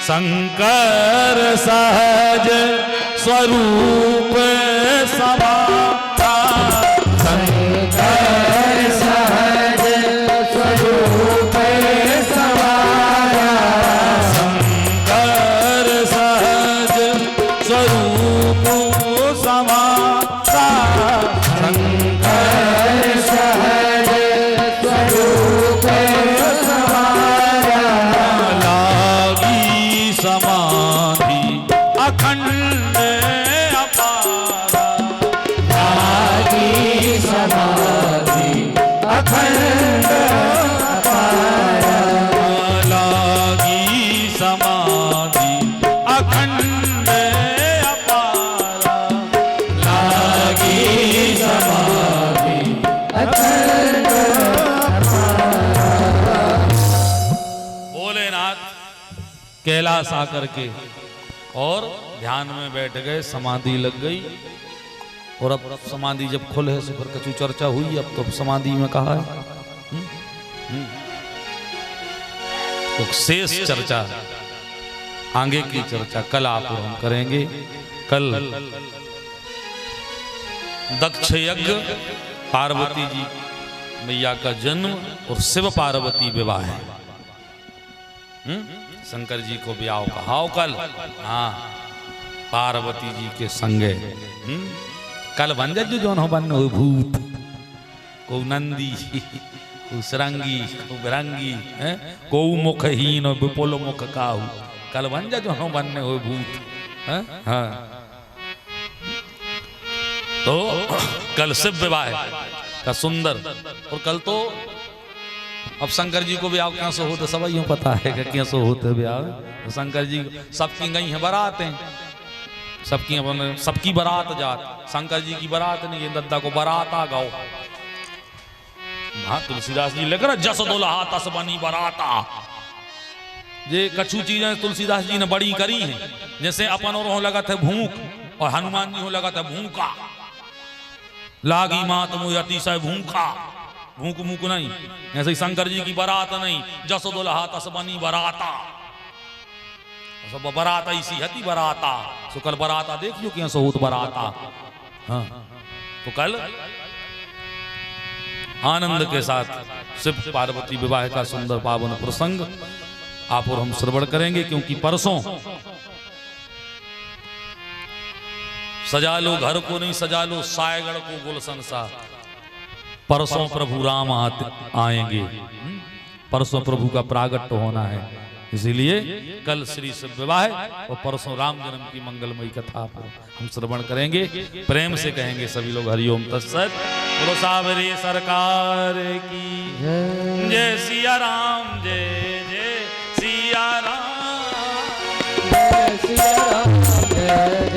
शंकर सहज स्वरूप समाता
शंकर सहज स्वरूप समाया
शंकर सहज स्वरूप समाता
शंकर सहज स्वरूप समाया
लागी समाधि अखंड अपारा
लागी समाधि अखंड अपारा
लागी समाधि अखंड अपारा
लागी समाधि अखंड
भोलेनाथ कैलाश आकर के और ध्यान में बैठ गए समाधि लग गई और अब समाधि जब खुले है फिर कछु चर्चा हुई अब तो समाधि में कहा है तो शेष चर्चा आगे की चर्चा कल आप हम करेंगे कल दक्ष यज्ञ पार्वती जी मैया का जन्म और शिव पार्वती विवाह है शंकर जी को ब्याह कहाओ कल हाँ पार्वती जी के संगे कल बन जा जो हो बन हो भूत को नंदी को सरंगी को बिरंगी को मुखहीन और विपुल मुख काहू कल बन जा जो हम बनने हो भूत। हाँ तो कल शिव विवाह का सुंदर, और कल तो अब शंकर जी को ब्याह क्या सो होते सब यूं पता है कि क्या सो होते ब्याह। तो शंकर जी सबकी गई हैं बारातें, सबकी बारात जात, शंकर जी की बारात नहीं है, दद्दा को बारात आ गाओ। हाँ तुलसीदास जी लेकर जस दुल्हा तस बनी बाराता, ये कछु चीजें तुलसीदास जी ने बड़ी करी हैं। जैसे अपन और हो लगा थे भूख और हनुमान जी हो लगा था भूखा, लागी मात मुझे अतिशय भूखा, भूख मुख नहीं। ऐसे ही शंकर जी की बारात नहीं, जस दुल्हा तस बनी बाराता, सब बारात ऐसी हती बाराता। तो कल बाराता देख लो क्या सहोत बाराता। हाँ तो कल आनंद के साथ शिव पार्वती विवाह का सुंदर पावन प्रसंग आप और हम श्रवण करेंगे, क्योंकि परसों सजा लो घर को नहीं सजा लो सायगढ़ को गुलशन सा, परसों प्रभु राम आएंगे, परसों प्रभु का प्रागट्य होना है। इसीलिए कल श्री शिव विवाह और परसों राम जन्म की मंगलमयी कथा पर हम श्रवण करेंगे। प्रेम से कहेंगे सभी लोग हरिओम तत्सत। बोलो सावरे सरकार की जय, सिया राम जय जय सिया राम,
जय सिया राम जय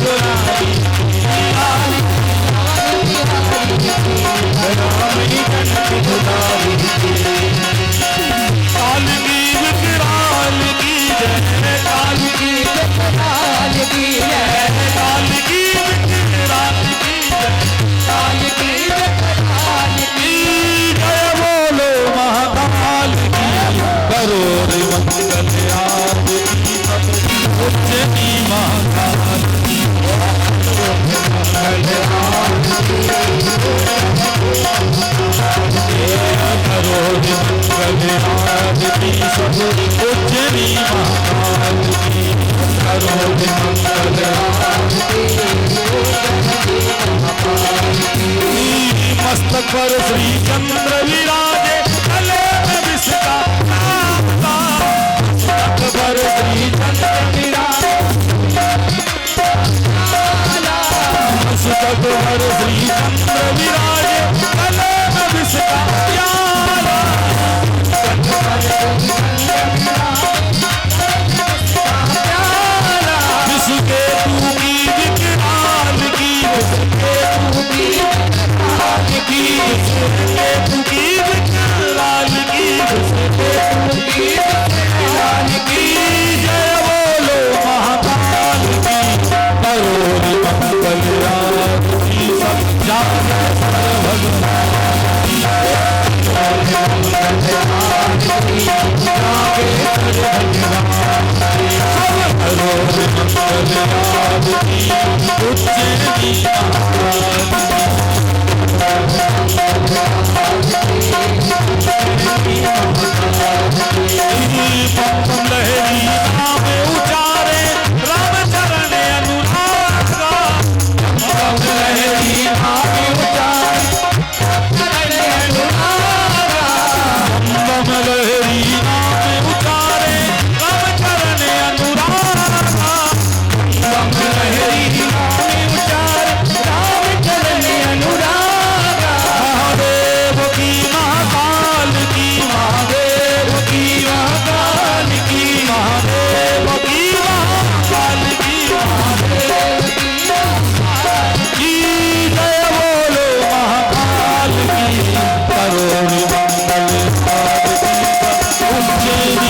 दुलारी काल की विकराल की जय काल की
काल की जय
काल की विकराल की जय
काल की काल की
जय बोलो महाकाल की करोड़ मंगल आरती उज्जैनी महाकाल की करोड़ मंगल आरती उज्जैनी महाकाल की करोड़ मंगल मस्तक पर श्री चंद्र विराजे गले में विष का नाता मस्तक पर श्री चंद्र विराजे मस्तक पर श्री चंद्र विराजे गले में विष का प्याला जिसके तू की विकराल की जिसके तू की विकराल की जिसके तू की विकराल की जिसके तू की विकराल की जय बोलो महाकाल की करोड़ मंगल आरती सब जाने भगवान की लहरी नाम उचारे राम चरण अनुरागा लहरी नाम उचारे लहरी नाम उचारे राम चरण अनुरागा लहरी नाम उचारे राम चरण अनुरागा महादेव की महाकाल की महादेव की महाकाल की महादेव की महाकाल की महादेव की जय बोलो महाकाल की करोड़ मंगल आरती उज्जैनी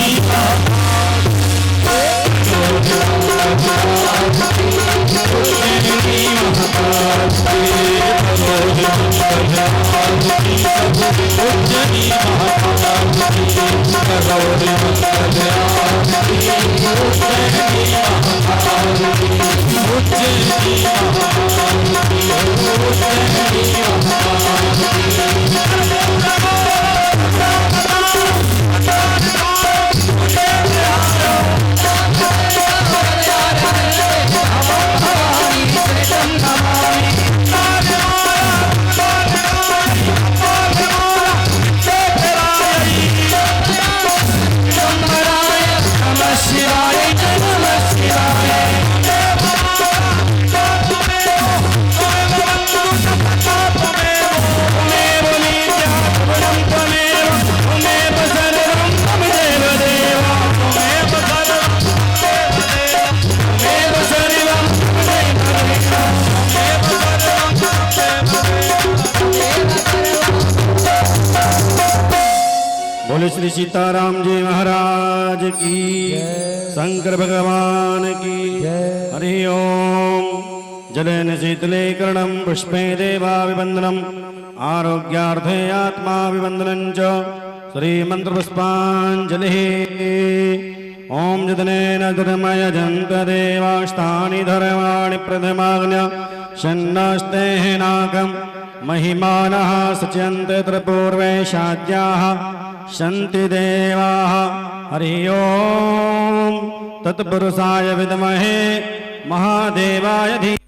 बोले श्री सीताराम जी महाराज की शंकर भगवान की हरि ओम जलेन शीतले कर्णम पुष्पे देवाभिवंदनम आरोग्यार्थे आत्माभिवंदनं च श्रीमन्त्रपुष्पाञ्जलिः ओम जदनेन धर्मय जन्त देवास्तानि धर्माणि प्रथमाग्न्य शन्नस्तेः नाकं महिमानः सच्यन्ते त्रिपूर्वे शाद्याः शन्ति देवाः हरि ओम तत्पुरुषाय विद्महे महादेवाय धीमहि